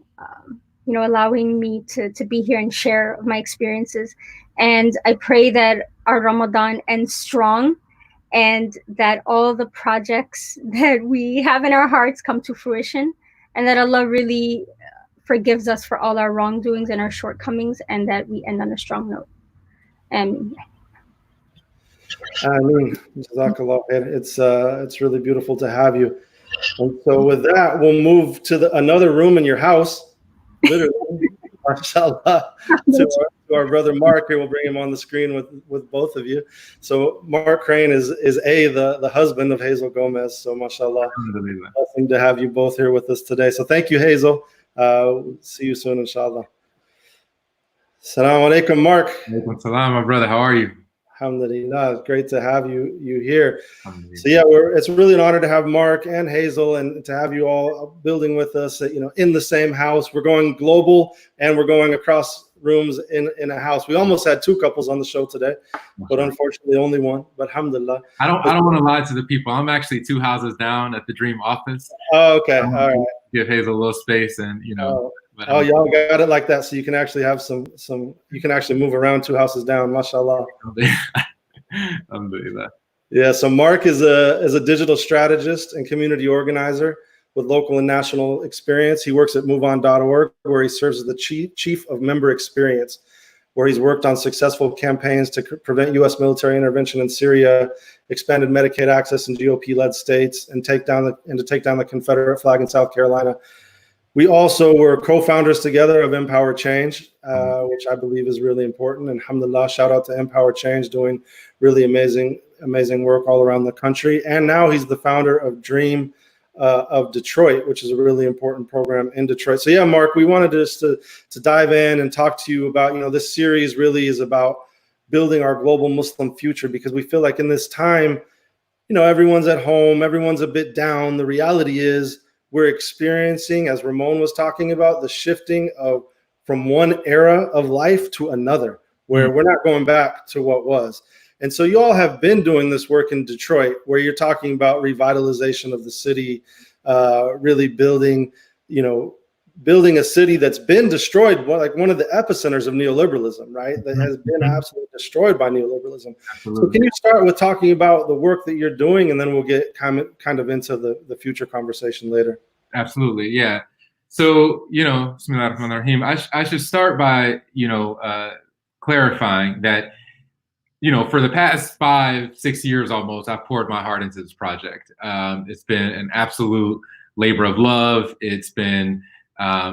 allowing me to be here and share my experiences. And I pray that our Ramadan ends strong, and that all the projects that we have in our hearts come to fruition, and that Allah really forgives us for all our wrongdoings and our shortcomings, and that we end on a strong note. And Jazakallah khair. It's really beautiful to have you. And so with that, we'll move to another room in your house, literally, mashallah, to our brother Mark here. We'll bring him on the screen with both of you. So Mark Crain is the husband of Hazel Gomez. So mashallah, blessing to have you both here with us today. So thank you, Hazel. See you soon, inshallah. Assalamu alaikum, Mark. Alaikum salam, my brother. How are you? Alhamdulillah, it's great to have you here. So yeah, it's really an honor to have Mark and Hazel, and to have you all building with us, in the same house. We're going global, and we're going across rooms in a house. We almost had two couples on the show today, but unfortunately only one. But alhamdulillah. I don't want to lie to the people. I'm actually 2 houses down at the Dream office. Oh, okay. All right. Give Hazel a little space, and y'all got it like that, so you can actually have some. You can actually move around 2 houses down, mashallah. Alhamdulillah. Yeah. So Mark is a digital strategist and community organizer with local and national experience. He works at MoveOn.org, where he serves as the chief of member experience, where he's worked on successful campaigns to prevent U.S. military intervention in Syria, expanded Medicaid access in GOP-led states, and to take down the Confederate flag in South Carolina. We also were co-founders together of Empower Change, which I believe is really important. And alhamdulillah, shout out to Empower Change, doing really amazing work all around the country. And now he's the founder of Dream of Detroit, which is a really important program in Detroit. So yeah, Mark, we wanted just to dive in and talk to you about, this series really is about building our global Muslim future, because we feel like in this time, everyone's at home, everyone's a bit down. The reality is, we're experiencing, as Ramon was talking about, the shifting from one era of life to another, where we're not going back to what was. And so you all have been doing this work in Detroit, where you're talking about revitalization of the city, really building a city that's been destroyed, like one of the epicenters of neoliberalism, right? That has been absolutely destroyed by neoliberalism. Absolutely. So can you start with talking about the work that you're doing, and then we'll get kind of into the future conversation later. Absolutely, yeah. So, Bismillahirrahmanirrahim. I should start by, clarifying that, for the past 5-6 years almost, I've poured my heart into this project. It's been an absolute labor of love. It's been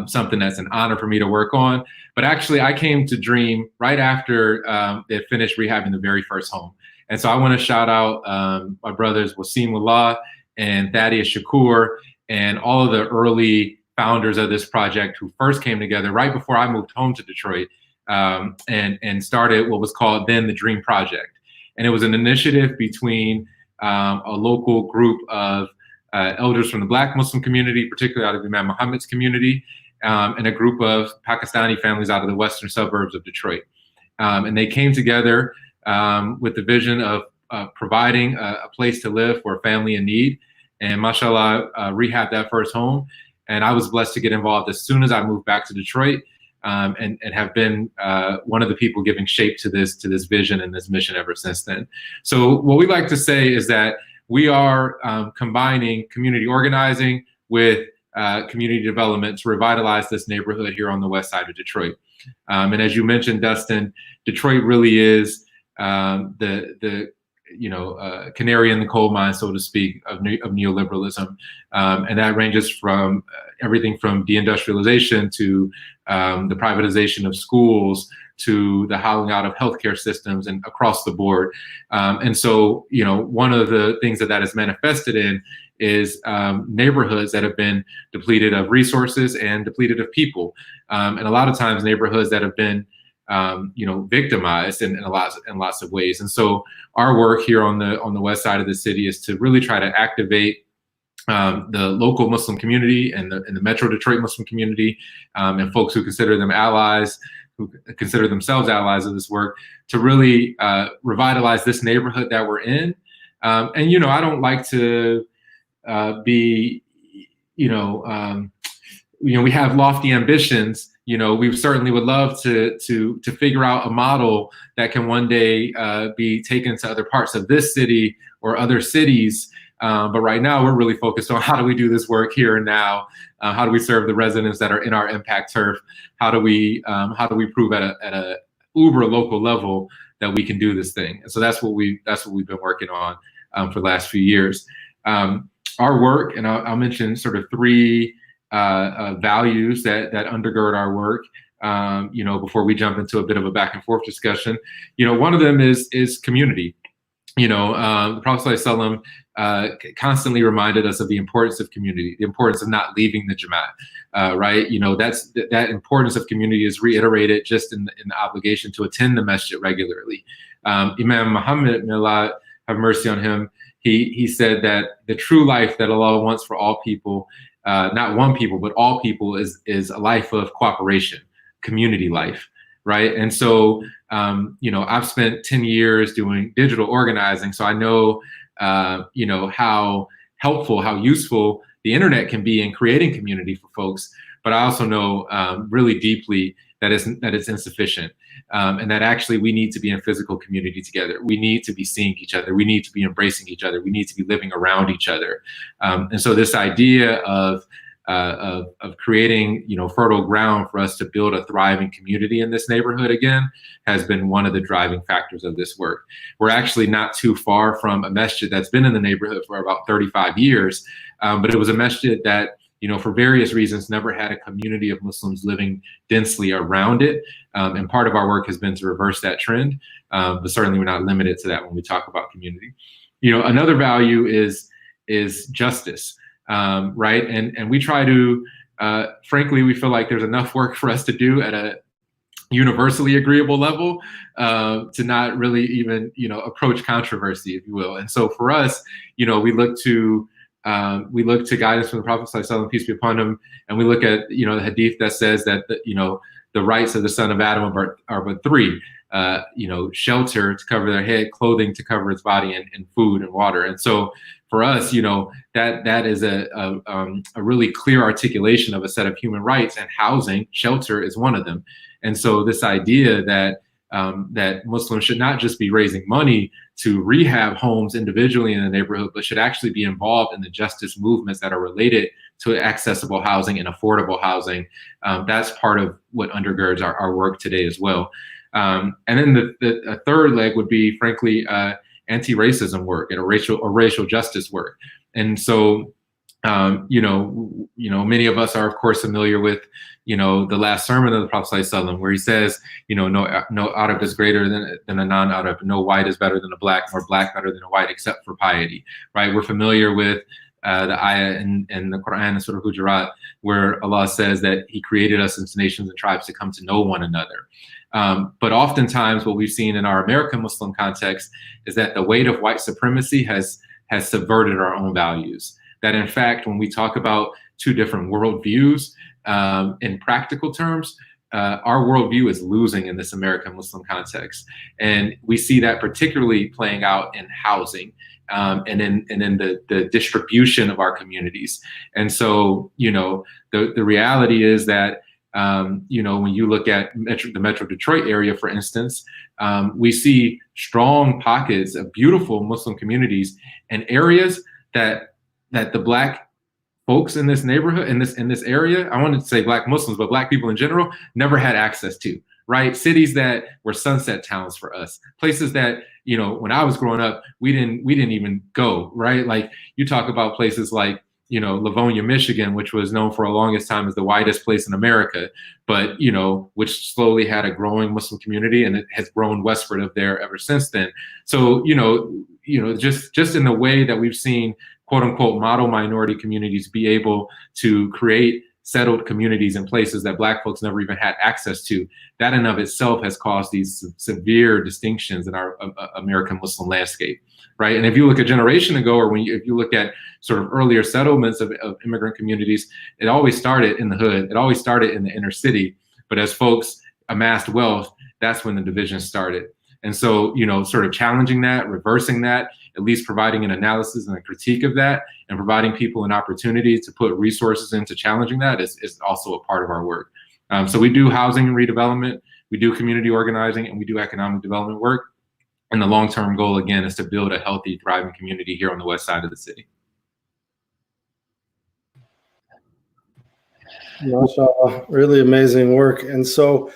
something that's an honor for me to work on. But actually, I came to Dream right after they finished rehabbing the very first home. And so I want to shout out my brothers Wasimullah and Thaddeus Shakur, and all of the early founders of this project who first came together right before I moved home to Detroit, and started what was called then the Dream Project. And it was an initiative between a local group of elders from the Black Muslim community, particularly out of Imam Muhammad's community, and a group of Pakistani families out of the western suburbs of Detroit. And they came together with the vision of providing a place to live for a family in need. And mashallah, rehabbed that first home. And I was blessed to get involved as soon as I moved back to Detroit, and have been one of the people giving shape to this vision and this mission ever since then. So what we like to say is that we are combining community organizing with community development to revitalize this neighborhood here on the west side of Detroit. And as you mentioned, Dustin, Detroit really is the canary in the coal mine, so to speak, of neoliberalism. And that ranges from everything from deindustrialization to the privatization of schools, to the hollowing out of healthcare systems, and across the board. And so, one of the things that is manifested in is neighborhoods that have been depleted of resources and depleted of people. And a lot of times neighborhoods that have been victimized in lots of ways. And so our work here on the west side of the city is to really try to activate the local Muslim community and the Metro Detroit Muslim community, and folks who consider them allies, who consider themselves allies of this work, to really revitalize this neighborhood that we're in. And I don't like to be, we have lofty ambitions, we certainly would love to figure out a model that can one day be taken to other parts of this city or other cities. But right now, we're really focused on how do we do this work here and now? How do we serve the residents that are in our impact turf? How do we prove at a uber local level that we can do this thing? And so that's what we've been working on for the last few years. Our work, and I'll mention sort of three values that undergird our work. Before we jump into a bit of a back and forth discussion, one of them is community. The Prophet ﷺ constantly reminded us of the importance of community, the importance of not leaving the Jamaat, right? That importance of community is reiterated just in the obligation to attend the masjid regularly. Imam Muhammad, may Allah have mercy on him, he said that the true life that Allah wants for all people, not one people, but all people, is a life of cooperation, community life. Right. And so, I've spent 10 years doing digital organizing. So I know, how helpful, how useful the internet can be in creating community for folks. But I also know really deeply that it's insufficient, and that actually we need to be in physical community together. We need to be seeing each other. We need to be embracing each other. We need to be living around each other. And so this idea of creating, fertile ground for us to build a thriving community in this neighborhood again has been one of the driving factors of this work. We're actually not too far from a masjid that's been in the neighborhood for about 35 years, but it was a masjid that, for various reasons, never had a community of Muslims living densely around it. And part of our work has been to reverse that trend, but certainly we're not limited to that when we talk about community. Another value is justice. Right. And we try to, frankly, we feel like there's enough work for us to do at a universally agreeable level to not really even, approach controversy, if you will. And so for us, we look to guidance from the Prophet ﷺ, peace be upon him, and we look at, the hadith that says that, the rights of the son of Adam are but three. Shelter to cover their head, clothing to cover its body, and food and water. And so for us, that is a really clear articulation of a set of human rights, and housing, shelter, is one of them. And so this idea that Muslims should not just be raising money to rehab homes individually in the neighborhood, but should actually be involved in the justice movements that are related to accessible housing and affordable housing. That's part of what undergirds our work today as well. And then the third leg would be, frankly, anti-racism work and racial justice work. And so, many of us are, of course, familiar with, the last sermon of the Prophet ﷺ, where he says, no Arab is greater than a non-Arab, no white is better than a black, nor black better than a white, except for piety, right? We're familiar with the ayah in the Quran, in Surah Hujurat, where Allah says that he created us into nations and tribes to come to know one another. But oftentimes what we've seen in our American Muslim context is that the weight of white supremacy has subverted our own values. That in fact, when we talk about two different worldviews, in practical terms, our worldview is losing in this American Muslim context. And we see that particularly playing out in housing, and in the distribution of our communities. And so, the reality is that, when you look at the Metro Detroit area, for instance, we see strong pockets of beautiful Muslim communities and areas that the Black folks in this neighborhood, in this area, I wanted to say Black Muslims, but Black people in general, never had access to, right? Cities that were sunset towns for us, places that, when I was growing up, we didn't even go, right? Like, you talk about places like, Livonia, Michigan, which was known for the longest time as the whitest place in America, but, which slowly had a growing Muslim community, and it has grown westward of there ever since then. So, just in the way that we've seen, quote unquote, model minority communities be able to create settled communities in places that Black folks never even had access to, that in of itself has caused these severe distinctions in our American Muslim landscape, right? And if you look a generation ago, or if you look at sort of earlier settlements of immigrant communities, it always started in the hood, it always started in the inner city. But as folks amassed wealth, that's when the division started. And so, sort of challenging that, reversing that, at least providing an analysis and a critique of that, and providing people an opportunity to put resources into challenging that is also a part of our work. So we do housing and redevelopment, we do community organizing, and we do economic development work. And the long-term goal, again, is to build a healthy, thriving community here on the west side of the city. MashaAllah, really amazing work. And so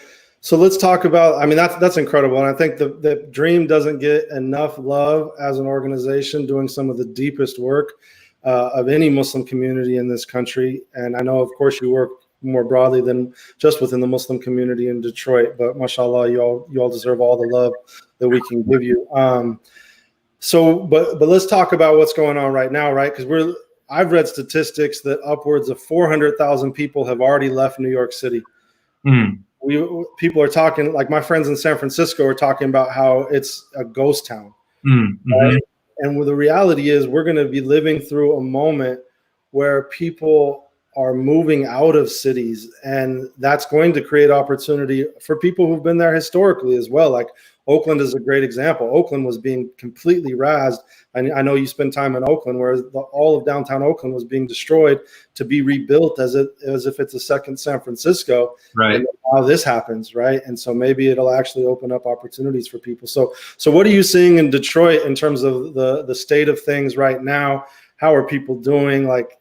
let's talk about, I mean, that's incredible. And I think the Dream doesn't get enough love as an organization doing some of the deepest work of any Muslim community in this country. And I know, of course, you work more broadly than just within the Muslim community in Detroit, but mashallah, you all deserve all the love that we can give you. But let's talk about what's going on right now, right? Because I've read statistics that upwards of 400,000 people have already left New York City. People are talking, like my friends in San Francisco are talking about how it's a ghost town. Right? And the reality is we're going to be living through a moment where people are moving out of cities, and that's going to create opportunity for people who've been there historically as well. Like Oakland is a great example. Oakland was being completely razed. I know you spend time in Oakland, where all of downtown Oakland was being destroyed to be rebuilt as if it's a second San Francisco. Right. And how this happens, right? And so maybe it'll actually open up opportunities for people. So what are you seeing in Detroit in terms of the state of things right now? How are people doing? Like,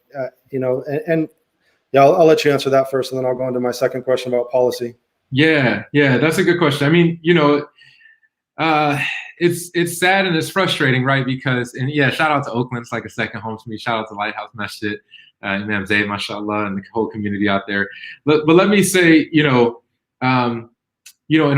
yeah, I'll let you answer that first, and then I'll go into my second question about policy. Yeah, that's a good question. I mean, it's sad and it's frustrating, right? Because, and yeah, shout out to Oakland. It's like a second home to me. Shout out to Lighthouse Masjid, Imam Zayd, mashallah, and the whole community out there. But let me say, in a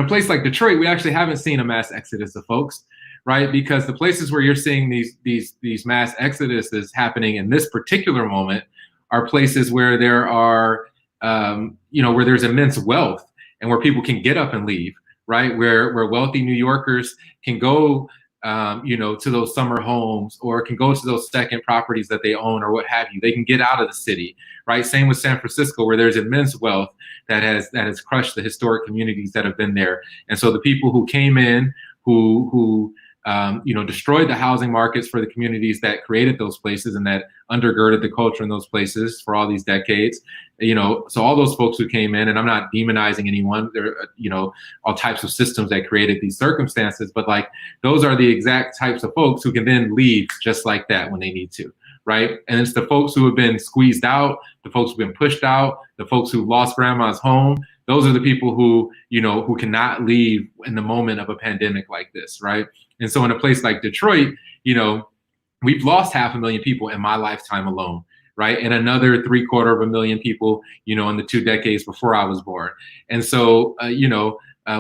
place like Detroit, we actually haven't seen a mass exodus of folks, right? Because the places where you're seeing these mass exoduses happening in this particular moment are places where there are, where there's immense wealth and where people can get up and leave, right? Where wealthy New Yorkers can go, to those summer homes, or can go to those second properties that they own, or what have you. They can get out of the city, right? Same with San Francisco, where there's immense wealth that has crushed the historic communities that have been there. And so the people who came in, who destroyed the housing markets for the communities that created those places and that undergirded the culture in those places for all these decades. So all those folks who came in, and I'm not demonizing anyone, there are, all types of systems that created these circumstances, but like those are the exact types of folks who can then leave just like that when they need to, right? And it's the folks who have been squeezed out, the folks who've been pushed out, the folks who lost grandma's home. Those are the people who cannot leave in the moment of a pandemic like this, right? And so in a place like Detroit, we've lost 500,000 people in my lifetime alone, right? And another 750,000 people, in the 2 decades before I was born. And so,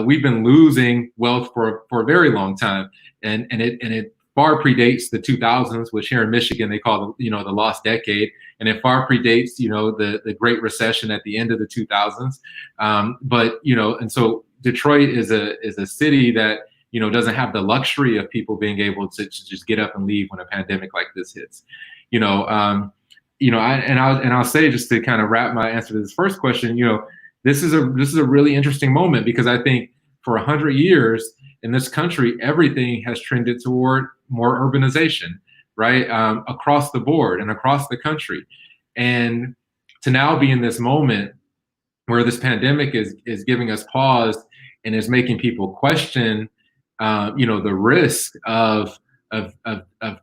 we've been losing wealth for a very long time. And it far predates the 2000s, which here in Michigan, they call the lost decade. And it far predates, the Great Recession at the end of the 2000s. And so Detroit is a city that, doesn't have the luxury of people being able to just get up and leave when a pandemic like this hits. I'll say, just to kind of wrap my answer to this first question, this is a really interesting moment, because I think for 100 years in this country, everything has trended toward more urbanization, right? Across the board and across the country. And to now be in this moment where this pandemic is giving us pause and is making people question the risk of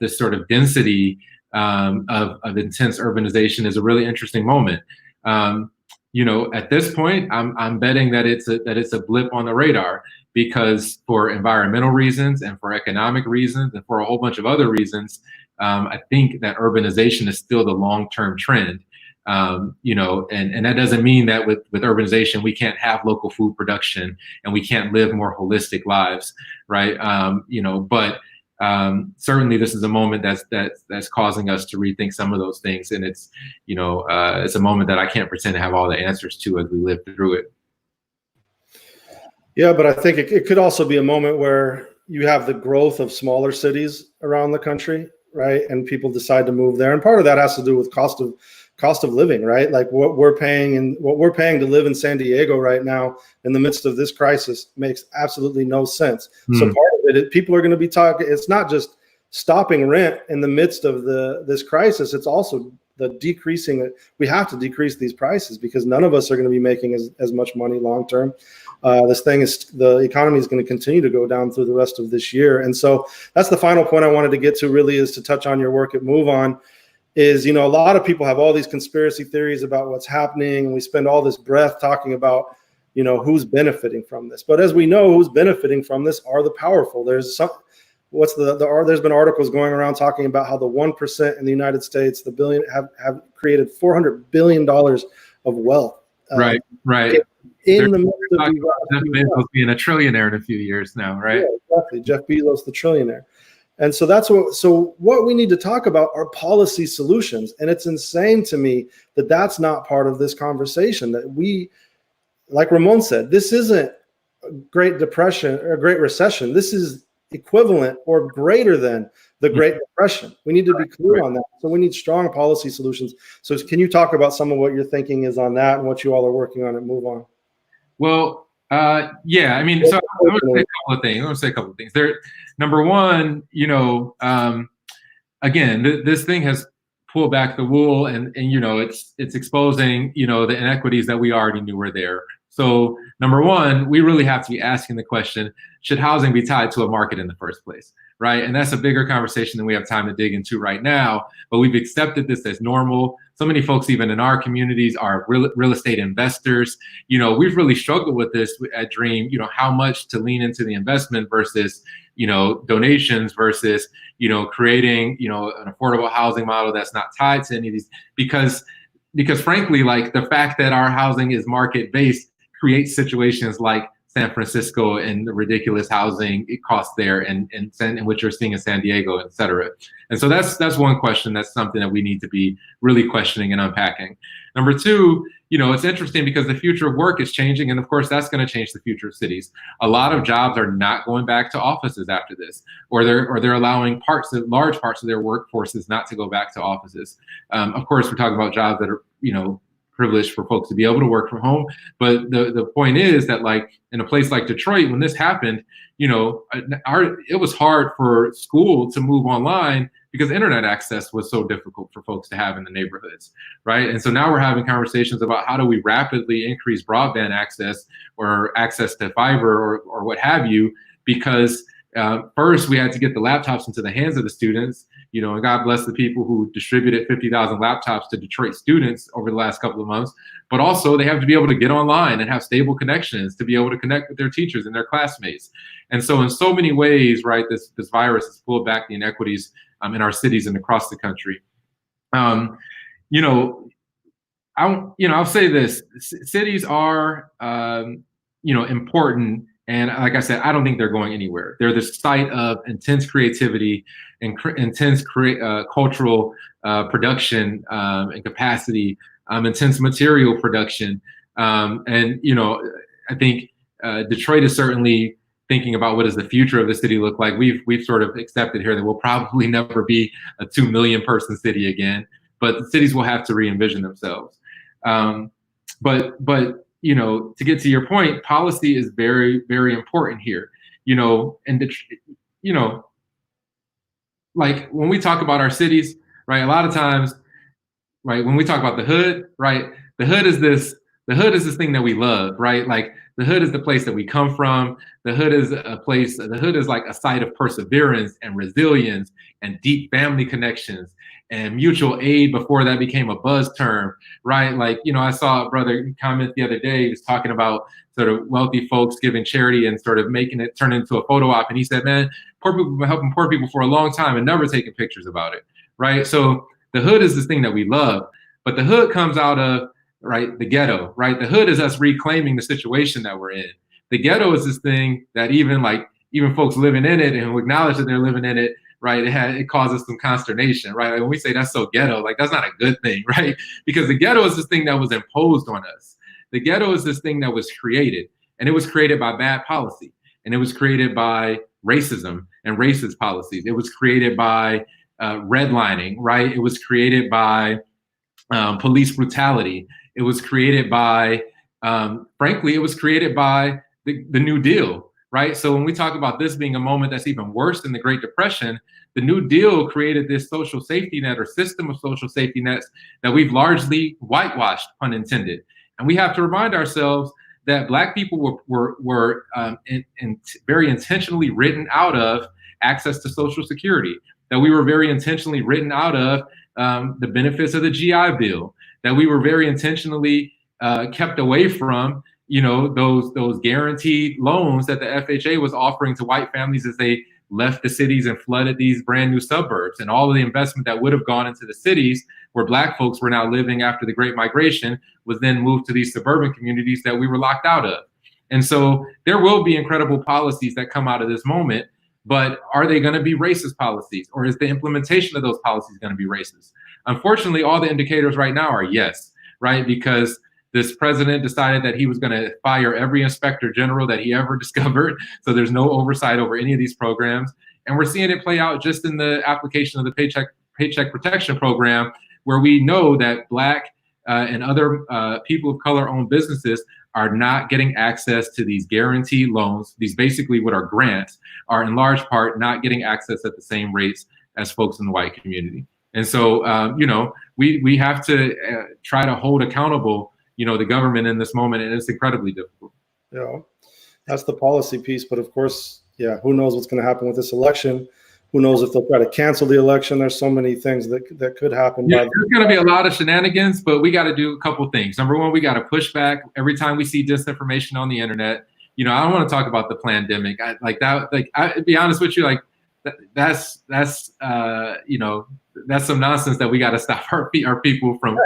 this sort of density of intense urbanization is a really interesting moment. At this point, I'm betting that it's a blip on the radar, because for environmental reasons and for economic reasons and for a whole bunch of other reasons, I think that urbanization is still the long-term trend. And that doesn't mean that with urbanization, we can't have local food production and we can't live more holistic lives, right? But certainly this is a moment that's causing us to rethink some of those things. And it's a moment that I can't pretend to have all the answers to as we live through it. Yeah, but I think it could also be a moment where you have the growth of smaller cities around the country, right? And people decide to move there. And part of that has to do with cost of living, right? Like what we're paying to live in San Diego right now in the midst of this crisis makes absolutely no sense. So part of it, people are going to be talking, it's not just stopping rent in the midst of this crisis, it's also the decreasing. We have to decrease these prices because none of us are going to be making as much money long term. The economy is going to continue to go down through the rest of this year. And so that's the final point I wanted to get to, really, is to touch on your work at Move On. Is, a lot of people have all these conspiracy theories about what's happening, and we spend all this breath talking about, who's benefiting from this. But as we know, who's benefiting from this are the powerful. There's there's been articles going around talking about how the 1% in the United States, the billion, have created $400 billion of wealth. Right. In the midst of Jeff Bezos being a trillionaire in a few years now, right? Yeah, exactly. Jeff Bezos, the trillionaire. And so what we need to talk about are policy solutions. And it's insane to me that that's not part of this conversation, that we, like Ramon said, this isn't a Great Depression or a Great Recession. This is equivalent or greater than the Great Depression. We need to be clear on that. So we need strong policy solutions. So can you talk about some of what your thinking is on that and what you all are working on at Move On? Well, yeah, I mean, so I'm going to say a couple of things. There, number one, again, this thing has pulled back the wool, and it's exposing, the inequities that we already knew were there. So number one, we really have to be asking the question, should housing be tied to a market in the first place, right? And that's a bigger conversation than we have time to dig into right now, but we've accepted this as normal. So many folks, even in our communities, are real estate investors. We've really struggled with this at Dream, how much to lean into the investment versus, donations versus, creating, an affordable housing model that's not tied to any of these, because frankly, like, the fact that our housing is market-based creates situations like San Francisco and the ridiculous housing it costs there, and what you're seeing in San Diego, et cetera. And so that's one question. That's something that we need to be really questioning and unpacking. Number two, it's interesting because the future of work is changing, and of course that's going to change the future of cities. A lot of jobs are not going back to offices after this, or they're allowing large parts of their workforces not to go back to offices. Of course, we're talking about jobs that are privileged for folks to be able to work from home. But the point is that, like, in a place like Detroit, when this happened, it was hard for school to move online because internet access was so difficult for folks to have in the neighborhoods, right? And so now we're having conversations about how do we rapidly increase broadband access or access to fiber or what have you, because first we had to get the laptops into the hands of the students, and God bless the people who distributed 50,000 laptops to Detroit students over the last couple of months, but also they have to be able to get online and have stable connections to be able to connect with their teachers and their classmates. And so in so many ways, right, this virus has pulled back the inequities in our cities and across the country. I'll say this, cities are, important. And like I said, I don't think they're going anywhere. They're the site of intense creativity and intense cultural production and capacity, intense material production. I think Detroit is certainly thinking about what does the future of the city look like. We've sort of accepted here that we'll probably never be a 2 million person city again, but the cities will have to re-envision themselves. But to get to your point, policy is very, very important here. Like when we talk about our cities, right? A lot of times, right, when we talk about the hood, right? The hood is this thing that we love, right? Like the hood is the place that we come from. The hood is like a site of perseverance and resilience and deep family connections and mutual aid before that became a buzz term, right? Like, I saw a brother comment the other day, he was talking about sort of wealthy folks giving charity and sort of making it turn into a photo op. And he said, man, poor people have been helping poor people for a long time and never taking pictures about it, right? So the hood is this thing that we love, but the hood comes out of, right, the ghetto, right? The hood is us reclaiming the situation that we're in. The ghetto is this thing that even folks living in it and who acknowledge that they're living in it, right, it causes some consternation, right? Like when we say that's so ghetto, like that's not a good thing, right? Because the ghetto is this thing that was imposed on us. The ghetto is this thing that was created, and it was created by bad policy, and it was created by racism and racist policies. It was created by redlining, right? It was created by police brutality. It was created by, frankly, it was created by the New Deal, right? So when we talk about this being a moment that's even worse than the Great Depression, the New Deal created this social safety net or system of social safety nets that we've largely whitewashed, pun intended. And we have to remind ourselves that Black people were very intentionally written out of access to Social Security, that we were very intentionally written out of the benefits of the GI Bill, that we were very intentionally kept away from, those guaranteed loans that the FHA was offering to white families as they left the cities and flooded these brand new suburbs, and all of the investment that would have gone into the cities where Black folks were now living after the Great Migration was then moved to these suburban communities that we were locked out of. And so there will be incredible policies that come out of this moment, but are they going to be racist policies, or is the implementation of those policies going to be racist? Unfortunately, all the indicators right now are yes, right? Because this president decided that he was going to fire every inspector general that he ever discovered. So there's no oversight over any of these programs. And we're seeing it play out just in the application of the Paycheck Protection Program, where we know that Black and other people of color owned businesses are not getting access to these guaranteed loans. These basically what are grants, are in large part not getting access at the same rates as folks in the white community. And so, we have to try to hold accountable the government in this moment, and it's incredibly difficult. Yeah, that's the policy piece. But of course, who knows what's going to happen with this election? Who knows if they'll try to cancel the election? There's so many things that could happen. Yeah, there's going to be a lot of shenanigans, but we got to do a couple things. Number one, we got to push back every time we see disinformation on the internet. I don't want to talk about the pandemic. I'll be honest with you, that's some nonsense that we got to stop our people from.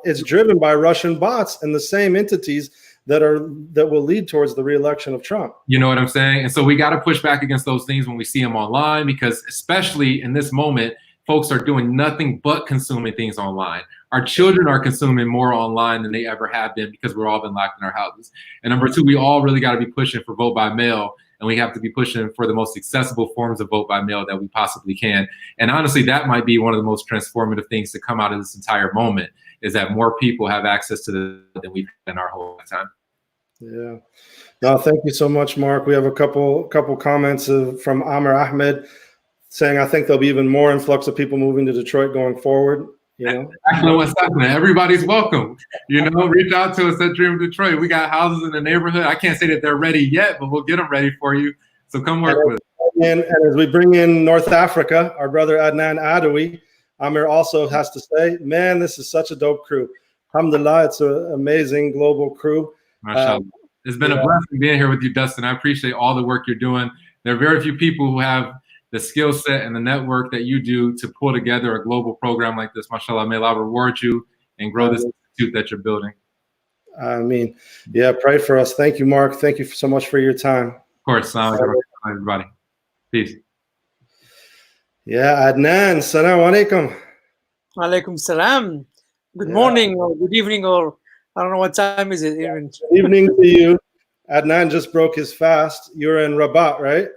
It's driven by Russian bots and the same entities that will lead towards the re-election of Trump. You know what I'm saying? And so we got to push back against those things when we see them online, because especially in this moment, folks are doing nothing but consuming things online. Our children are consuming more online than they ever have been because we're all been locked in our houses. And number two, we all really got to be pushing for vote by mail, and we have to be pushing for the most accessible forms of vote by mail that we possibly can. And honestly, that might be one of the most transformative things to come out of this entire moment, is that more people have access to than we've had in our whole lifetime. Yeah. No, thank you so much, Mark. We have a couple comments from Amir Ahmed saying, I think there'll be even more influx of people moving to Detroit going forward. Exactly what's happening. Everybody's welcome. Reach out to us at Dream Detroit. We got houses in the neighborhood. I can't say that they're ready yet, but we'll get them ready for you. So come work with us. And as we bring in North Africa, our brother Adnane Addioui, Amir also has to say, man, this is such a dope crew. Alhamdulillah, it's an amazing global crew. It's been a blessing being here with you, Dustin. I appreciate all the work you're doing. There are very few people who have the skill set and the network that you do to pull together a global program like this. MashaAllah, may Allah reward you and grow this institute that you're building. Pray for us. Thank you, Mark. Thank you so much for your time. Of course. Everybody. Peace. Yeah, Adnane, Assalamu alaikum. Alaikum salam. Good morning or good evening, or I don't know what time is it even. Good evening to you. Adnane just broke his fast. You're in Rabat, right?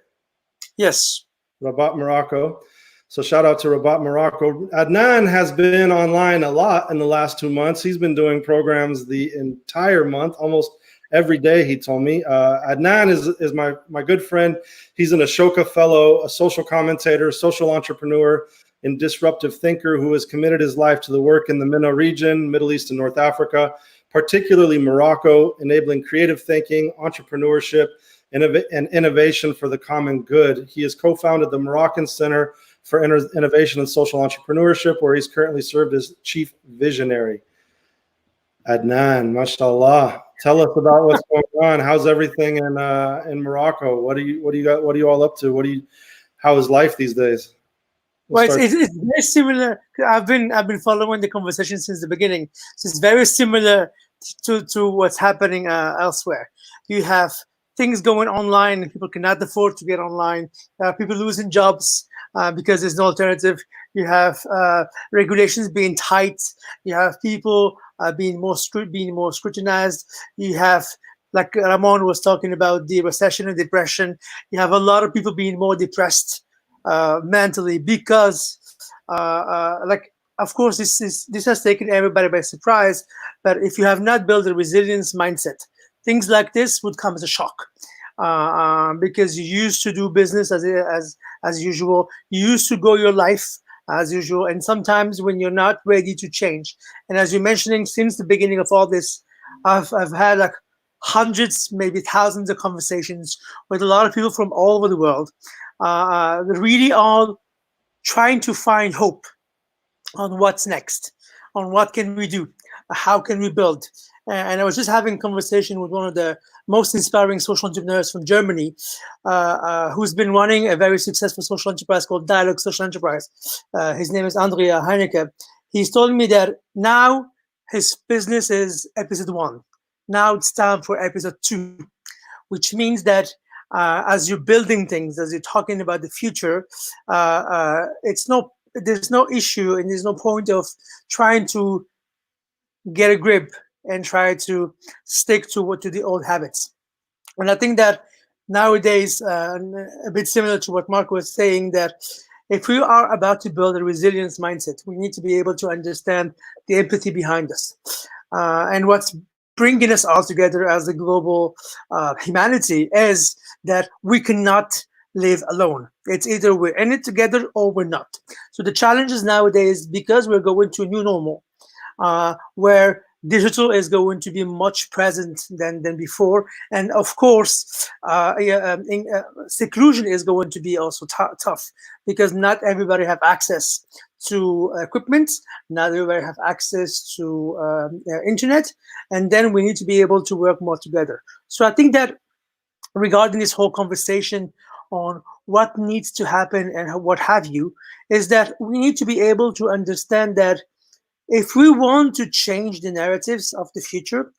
Yes. Rabat, Morocco. So shout out to Rabat, Morocco. Adnane has been online a lot in the last 2 months. He's been doing programs the entire month, almost every day, he told me. Adnane is my good friend. He's an Ashoka Fellow, a social commentator, social entrepreneur, and disruptive thinker who has committed his life to the work in the MENA region, Middle East and North Africa, particularly Morocco, enabling creative thinking, entrepreneurship, and innovation for the common good. He has co-founded the Moroccan Center for Innovation and Social Entrepreneurship, where he's currently served as chief visionary. Adnane, mashallah. Tell us about what's going on. How's everything in Morocco? What do you all up to? How is life these days? It's very similar. I've been following the conversation since the beginning. So it's very similar to what's happening elsewhere. You have things going online, and people cannot afford to get online. People losing jobs because there's no alternative. You have regulations being tight. You have people being more scrutinized. You have, like Ramon was talking about, the recession and depression. You have a lot of people being more depressed mentally because, of course, this has taken everybody by surprise. But if you have not built a resilience mindset, things like this would come as a shock. because you used to do business as usual. You used to go your life as usual, and sometimes when you're not ready to change. And as you're mentioning, since the beginning of all this, I've had like hundreds, maybe thousands of conversations with a lot of people from all over the world, really all trying to find hope on what's next, on what can we do, how can we build. And I was just having a conversation with one of the most inspiring social entrepreneurs from Germany, who's been running a very successful social enterprise called Dialogue Social Enterprise. His name is Andrea Heinecke. He's told me that now his business is episode 1. Now it's time for episode 2, which means that as you're building things, as you're talking about the future, there's no issue and there's no point of trying to get a grip and try to stick to the old habits. And I think that nowadays, a bit similar to what Mark was saying, that if we are about to build a resilience mindset, we need to be able to understand the empathy behind us. And what's bringing us all together as a global humanity is that we cannot live alone. It's either we're in it together or we're not. So the challenge is nowadays, because we're going to a new normal, where digital is going to be much present than before, and of course seclusion is going to be also tough, because not everybody have access to equipment, not everybody have access to internet, and then we need to be able to work more together. So I think that regarding this whole conversation on what needs to happen and what have you, is that we need to be able to understand that if we want to change the narratives of the future,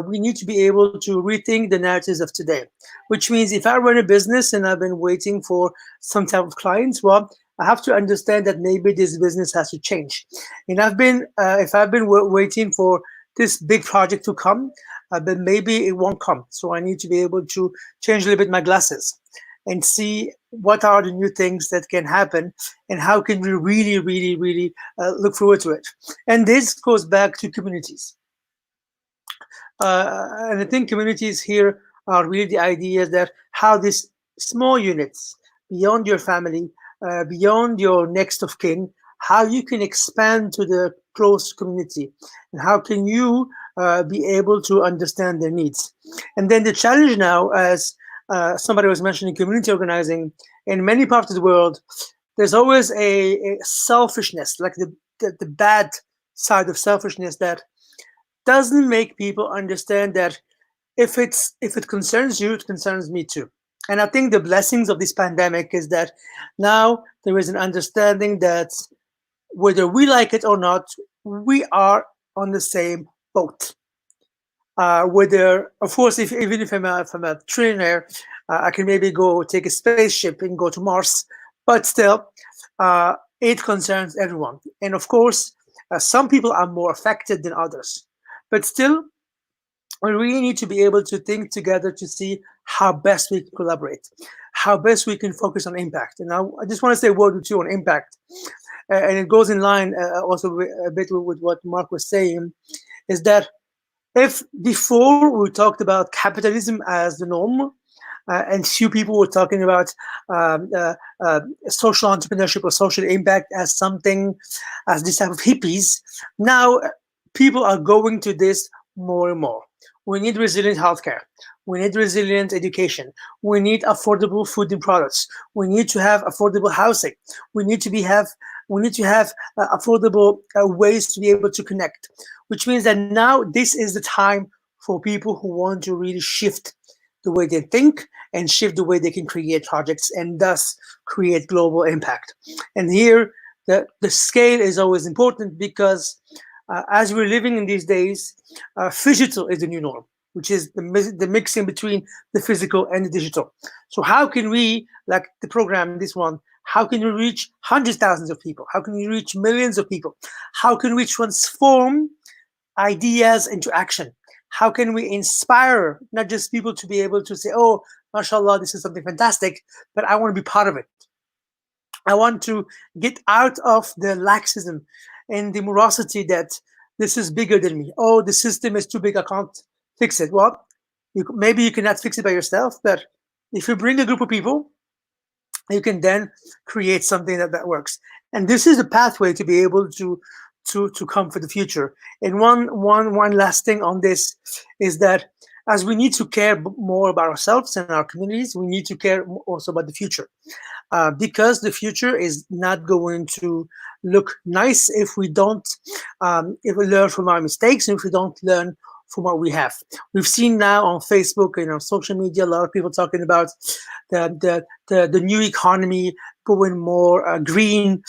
we need to be able to rethink the narratives of today. Which means if I run a business and I've been waiting for some type of clients, well, I have to understand that maybe this business has to change. And if I've been waiting for this big project to come, then maybe it won't come. So I need to be able to change a little bit my glasses and see what are the new things that can happen and how can we really, really, really look forward to it. And this goes back to communities. And I think communities here are really the idea that how these small units beyond your family, beyond your next of kin, how you can expand to the close community, and how can you be able to understand their needs. And then the challenge now, as somebody was mentioning community organizing, in many parts of the world, there's always a selfishness, like the bad side of selfishness, that doesn't make people understand that if it concerns you, it concerns me too. And I think the blessings of this pandemic is that now there is an understanding that whether we like it or not, we are on the same boat. Whether, of course, even if I'm a trillionaire, I can maybe go take a spaceship and go to Mars, but still, it concerns everyone. And of course, some people are more affected than others, but still, we really need to be able to think together to see how best we can collaborate, how best we can focus on impact. And now I just want to say a word or two on impact. And it goes in line also a bit with what Mark was saying, is that if before we talked about capitalism as the norm, and few people were talking about social entrepreneurship or social impact as something, as this type of hippies, now people are going to this more and more. We need resilient healthcare. We need resilient education. We need affordable food and products. We need to have affordable housing. We need to have affordable ways to be able to connect, which means that now this is the time for people who want to really shift the way they think and shift the way they can create projects and thus create global impact. And here, the scale is always important, because as we're living in these days, phygital is the new norm, which is the mixing between the physical and the digital. So how can we, like the program, this one, how can we reach hundreds of thousands of people? How can we reach millions of people? How can we transform ideas into action? How can we inspire not just people to be able to say, oh, mashallah, this is something fantastic, but I want to be part of it. I want to get out of the laxism and the morosity that this is bigger than me. Oh, the system is too big, I can't fix it. Well, maybe you cannot fix it by yourself, but If you bring a group of people, you can then create something that works. And this is the pathway to be able to come for the future. And one last thing on this is that as we need to care more about ourselves and our communities, we need to care also about the future. Because the future is not going to look nice if we don't, if we learn from our mistakes, and if we don't learn from what we have. We've seen now on Facebook and on social media a lot of people talking about the new economy going more green,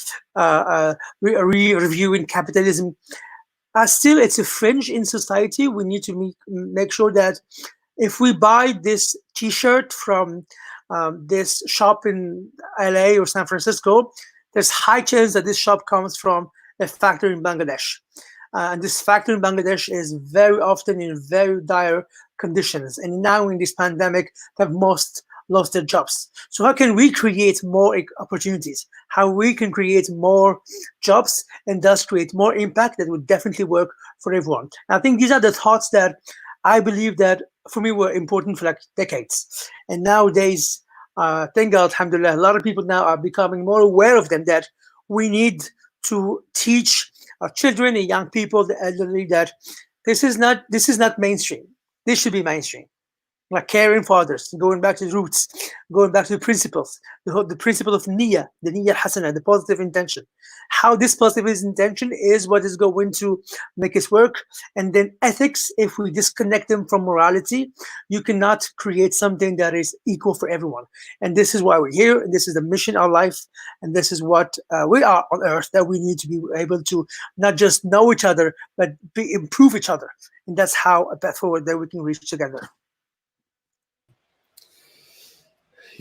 reviewing capitalism. Still, it's a fringe in society. We need to make sure that if we buy this T-shirt from this shop in LA or San Francisco, there's high chance that this shop comes from a factory in Bangladesh. And this factory in Bangladesh is very often in very dire conditions. And now in this pandemic, they've lost their jobs. So how can we create more opportunities? How we can create more jobs and thus create more impact that would definitely work for everyone. And I think these are the thoughts that I believe that for me were important for like decades. And nowadays, thank God, alhamdulillah, a lot of people now are becoming more aware of them, that we need to teach our children and young people, the elderly, that this is not mainstream. This should be mainstream. Like caring for others, going back to the roots, going back to the principles, the principle of niyyah, the niyyah hasana, the positive intention. How this positive intention is what is going to make us work. And then ethics, if we disconnect them from morality, you cannot create something that is equal for everyone. And this is why we're here, and this is the mission of life, and this is what we are on earth, that we need to be able to not just know each other, but improve each other. And that's how a path forward that we can reach together.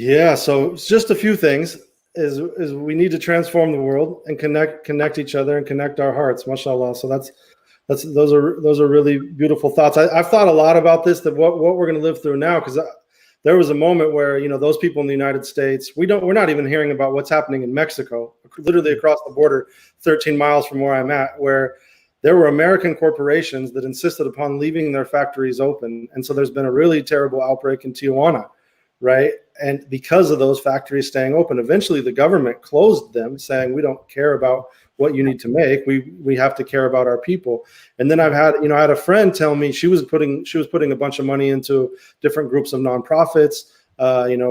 Yeah, so it's just a few things is we need to transform the world and connect each other and connect our hearts, mashallah. So those are really beautiful thoughts. I've thought a lot about this, that what we're going to live through now, because there was a moment where, you know, those people in the United States, we're not even hearing about what's happening in Mexico, literally across the border, 13 miles from where I'm at, where there were American corporations that insisted upon leaving their factories open. And so there's been a really terrible outbreak in Tijuana, right? And because of those factories staying open, eventually the government closed them, saying, we don't care about what you need to make. We have to care about our people. And then I had a friend tell me she was putting a bunch of money into different groups of nonprofits,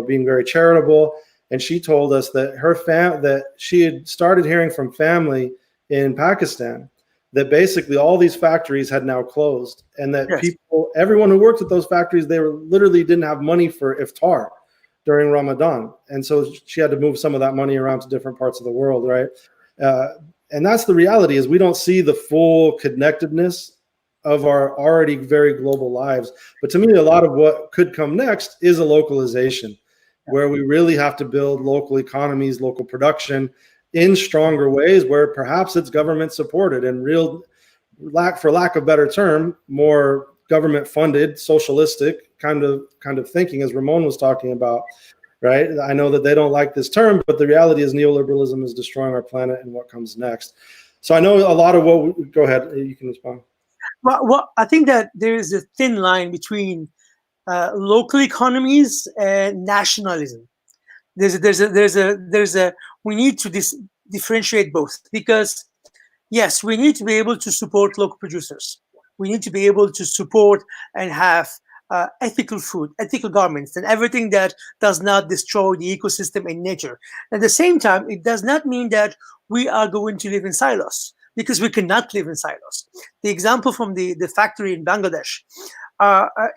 being very charitable. And she told us that that she had started hearing from family in Pakistan that basically all these factories had now closed, and that everyone who worked at those factories, they literally didn't have money for iftar during Ramadan. And so she had to move some of that money around to different parts of the world, right? And that's the reality, is we don't see the full connectedness of our already very global lives. But to me, a lot of what could come next is a localization, where we really have to build local economies, local production in stronger ways, where perhaps it's government supported and for lack of better term, more government funded, socialistic kind of thinking, as Ramon was talking about, right? I know that they don't like this term, but the reality is neoliberalism is destroying our planet and what comes next. So I know a lot of go ahead, you can respond. Well, I think that there is a thin line between local economies and nationalism. We need to differentiate both, because yes, we need to be able to support local producers. We need to be able to support and have ethical food, ethical garments, and everything that does not destroy the ecosystem and nature. At the same time, it does not mean that we are going to live in silos, because we cannot live in silos. The example from the factory in Bangladesh,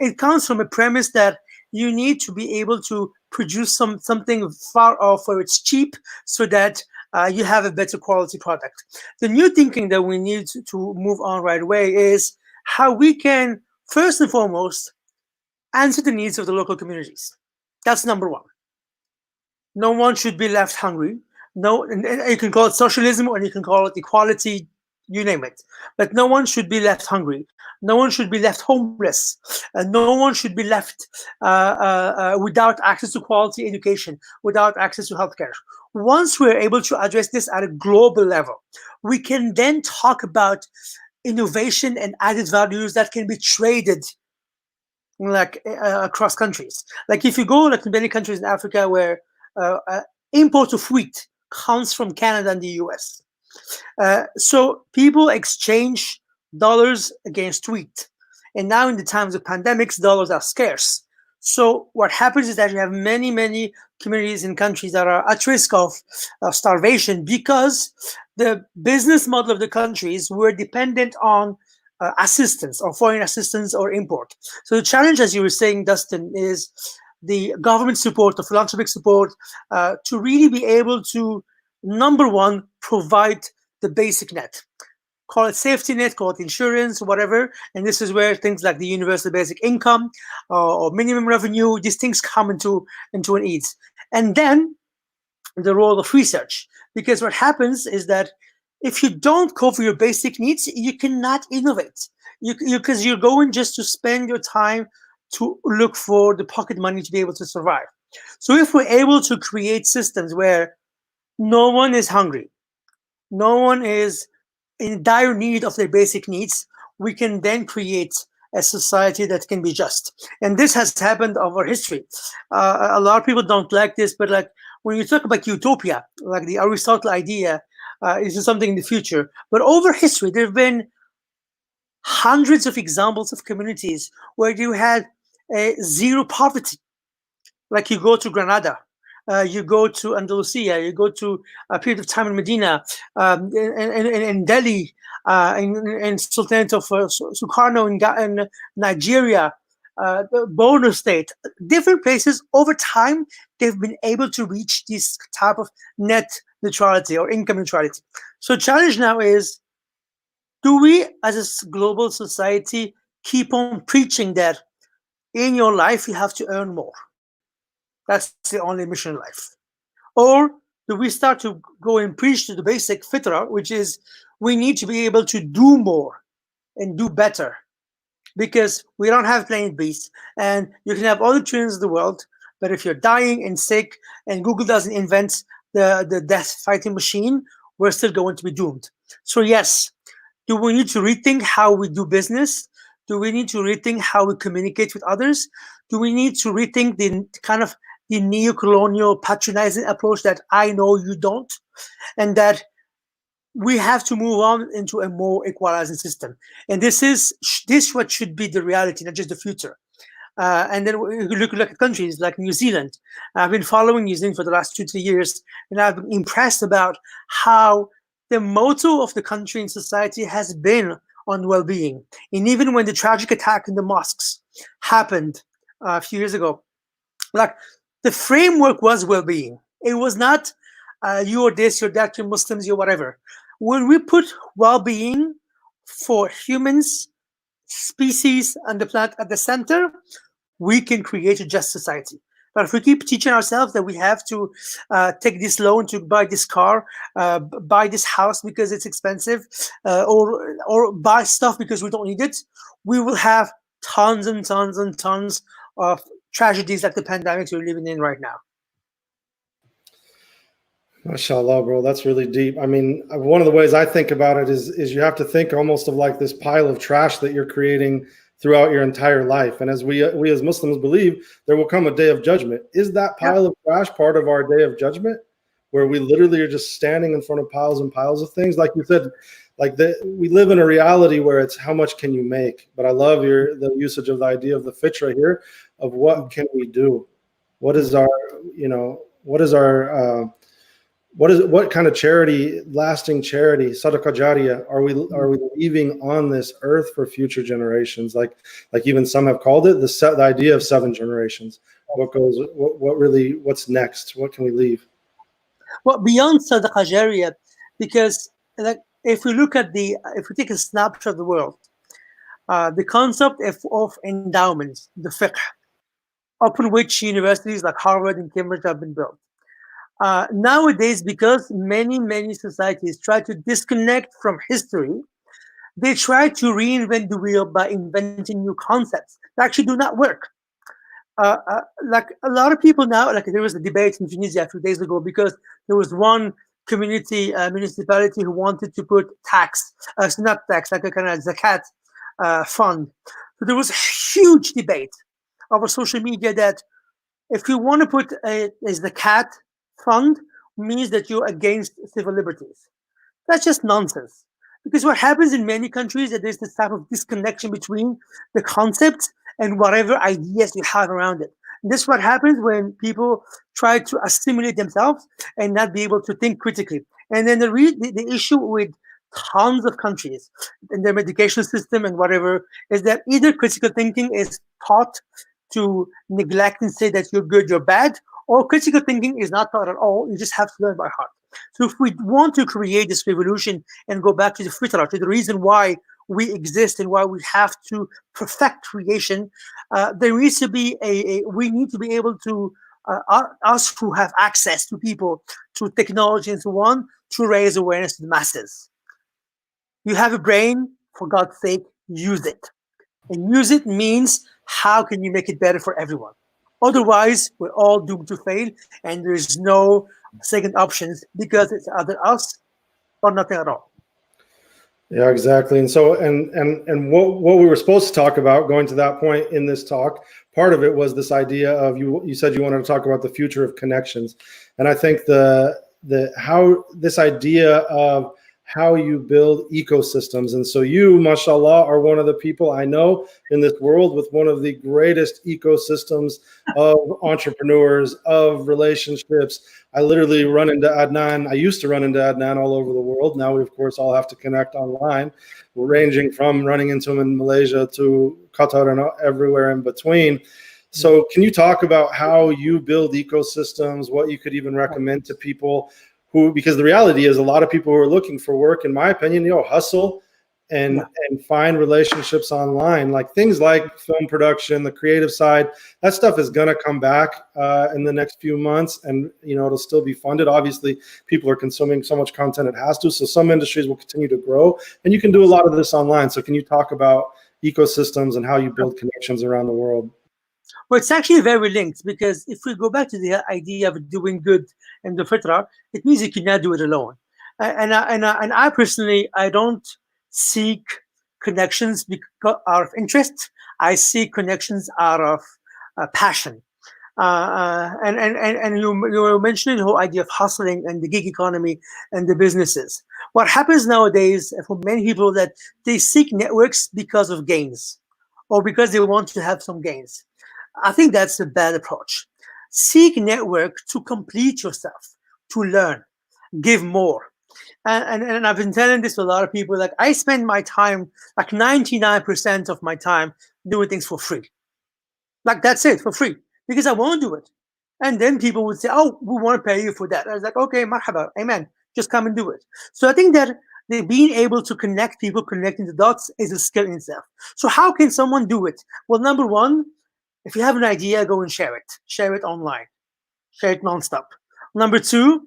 it comes from a premise that you need to be able to produce something far off where it's cheap, so that you have a better quality product. The new thinking that we need to move on right away is how we can, first and foremost, answer the needs of the local communities. That's number one. No one should be left hungry. No, and you can call it socialism or you can call it equality, you name it. But no one should be left hungry. No one should be left homeless. No one should be left without access to quality education, without access to healthcare. Once we're able to address this at a global level, we can then talk about innovation and added values that can be traded like across countries. Like if you go like to many countries in Africa where import of wheat comes from Canada and the US. So people exchange dollars against wheat. And now in the times of pandemics, dollars are scarce. So what happens is that you have many, many communities in countries that are at risk of starvation because the business model of the countries were dependent on assistance or foreign assistance or import. So the challenge, as you were saying, Dustin, is the government support, the philanthropic support, to really be able to, number one, provide the basic net. Call it safety net, call it insurance, whatever. And this is where things like the universal basic income or minimum revenue, these things come into an ease. And then the role of research. Because what happens is that if you don't cover your basic needs, you cannot innovate. Because you're going just to spend your time to look for the pocket money to be able to survive. So if we're able to create systems where no one is hungry, no one is in dire need of their basic needs, we can then create a society that can be just. And this has happened over history. A lot of people don't like this, but like when you talk about utopia, like the Aristotle idea, is something in the future. But over history, there have been hundreds of examples of communities where you had zero poverty. Like you go to Granada, you go to Andalusia, you go to a period of time in Medina, in Delhi, in Sultanate of Sukarno in Nigeria, the Borno State, different places. Over time, they've been able to reach this type of net neutrality or income neutrality. So the challenge now is, do we as a global society keep on preaching that in your life you have to earn more? That's the only mission in life. Or do we start to go and preach to the basic fitra, which is we need to be able to do more and do better, because we don't have planet beasts, and you can have all the trillions of the world, but if you're dying and sick and Google doesn't invent the death fighting machine, we're still going to be doomed. So yes, do we need to rethink how we do business? Do we need to rethink how we communicate with others? Do we need to rethink the kind of the neo-colonial patronizing approach that I know you don't, and that we have to move on into a more equalizing system? And this what should be the reality, not just the future. And then we look at countries like New Zealand. I've been following New Zealand for the last 2-3 years, and I've been impressed about how the motto of the country and society has been on well-being. And even when the tragic attack in the mosques happened a few years ago, like the framework was well-being. It was not you're this, you're that, you're Muslims, you're whatever. When we put well-being for humans, species, and the planet at the center, we can create a just society. But if we keep teaching ourselves that we have to take this loan to buy this car, buy this house because it's expensive, or buy stuff because we don't need it, we will have tons and tons and tons of tragedies like the pandemics we're living in right now. MashaAllah, bro, that's really deep. I mean, one of the ways I think about it is you have to think almost of like this pile of trash that you're creating throughout your entire life. And as we as Muslims believe, there will come a day of judgment. Is that pile of trash part of our day of judgment, where we literally are just standing in front of piles and piles of things? Like you said, we live in a reality where it's how much can you make? But I love the usage of the idea of the fitra here, of what can we do? What is our, what kind of charity, lasting charity, sadaqah jariyah, are we leaving on this earth for future generations? Like even some have called it the idea of 7 generations. What's next? What can we leave? Well, beyond sadaqah jariyah, because if we take a snapshot of the world, the concept of endowments, the fiqh, upon which universities like Harvard and Cambridge have been built. Nowadays, because many societies try to disconnect from history, they try to reinvent the wheel by inventing new concepts that actually do not work. Like a lot of people now, like there was a debate in Tunisia a few days ago because there was one municipality who wanted to put not tax, like a kind of zakat fund. So there was a huge debate over social media that if you want to put as the cat fund means that you're against civil liberties. That's just nonsense. Because what happens in many countries is that there's this type of disconnection between the concept and whatever ideas you have around it. And this is what happens when people try to assimilate themselves and not be able to think critically. And then the issue with tons of countries in their education system and whatever is that either critical thinking is taught to neglect and say that you're good, you're bad, or critical thinking is not taught at all. You just have to learn by heart. So if we want to create this revolution and go back to the fitrah, to the reason why we exist and why we have to perfect creation, there needs to be we need to be able to, us who have access to people, to technology and so on, to raise awareness to the masses. You have a brain, for God's sake, use it. And use it means how can you make it better for everyone? Otherwise, we're all doomed to fail, and there's no second options because it's either us or nothing at all. Yeah, exactly. And so, and what we were supposed to talk about, going to that point in this talk, part of it was this idea of you said you wanted to talk about the future of connections, and I think how this idea of how you build ecosystems. And so you, mashallah, are one of the people I know in this world with one of the greatest ecosystems of entrepreneurs, of relationships. I literally run into Adnane. I used to run into Adnane all over the world. Now we, of course, all have to connect online. We're ranging from running into him in Malaysia to Qatar and everywhere in between. So can you talk about how you build ecosystems, what you could even recommend to people who, because the reality is a lot of people who are looking for work, in my opinion, hustle and find relationships online, like things like film production, the creative side. That stuff is going to come back in the next few months, and it'll still be funded. Obviously, people are consuming so much content it has to, so some industries will continue to grow, and you can do a lot of this online. So can you talk about ecosystems and how you build connections around the world? Well, it's actually very linked, because if we go back to the idea of doing good and the fitrah, it means you cannot do it alone. And I personally, I don't seek connections because out of interest. I seek connections out of passion. And you were mentioning the whole idea of hustling and the gig economy and the businesses. What happens nowadays for many people that they seek networks because of gains or because they want to have some gains. I think that's a bad approach. Seek network to complete yourself, to learn, give more. And I've been telling this to a lot of people, like I spend my time, like 99% of my time doing things for free. Like that's it, for free, because I want to do it. And then people would say, oh, we want to pay you for that. I was like, okay, marhaba, amen, just come and do it. So I think that being able to connect people, connecting the dots is a skill in itself. So how can someone do it? Well, number one, if you have an idea, go and share it online, share it nonstop. Number two,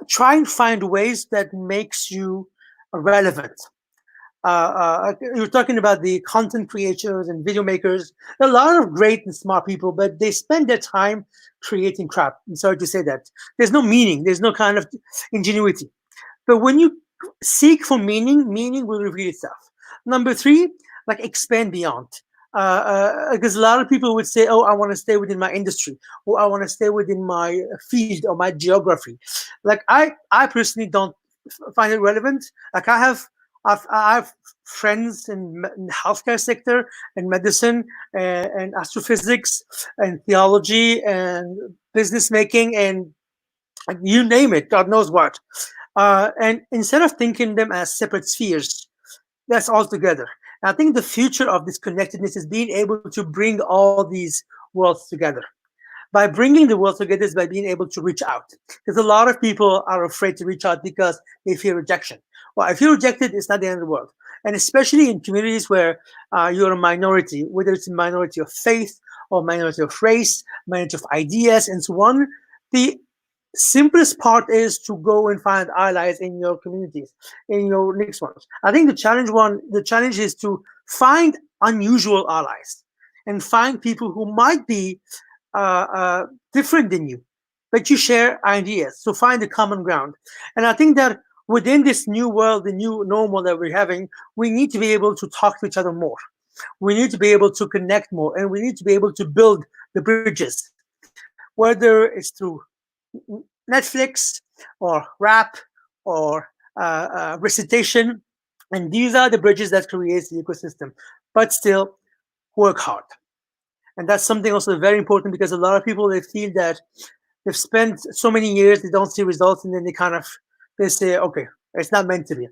try and find ways that makes you relevant. You're talking about the content creators and video makers, a lot of great and smart people, but they spend their time creating crap. I'm sorry to say that. There's no meaning. There's no kind of ingenuity. But when you seek for meaning, meaning will reveal itself. Number three, like expand beyond. Because a lot of people would say, oh, I want to stay within my industry, or I want to stay within my field or my geography. Like I personally don't find it relevant. Like I have friends in the healthcare sector and medicine and astrophysics and theology and business making and you name it, God knows what. And instead of thinking them as separate spheres, that's all together. I think the future of this connectedness is being able to bring all these worlds together. By bringing the world together is by being able to reach out. Because a lot of people are afraid to reach out because they fear rejection. Well, if you're rejected, it's not the end of the world. And especially in communities where you're a minority, whether it's a minority of faith or minority of race, minority of ideas, and so on, the simplest part is to go and find allies in your communities, in your next ones. I think the challenge is to find unusual allies and find people who might be different than you, but you share ideas. So find the common ground. And I think that within this new world, the new normal that we're having, we need to be able to talk to each other more. We need to be able to connect more, and we need to be able to build the bridges, whether it's through Netflix or rap or recitation. And these are the bridges that creates the ecosystem. But still, work hard. And that's something also very important, because a lot of people, they feel that they've spent so many years, they don't see results, and then they say, okay, it's not meant to be.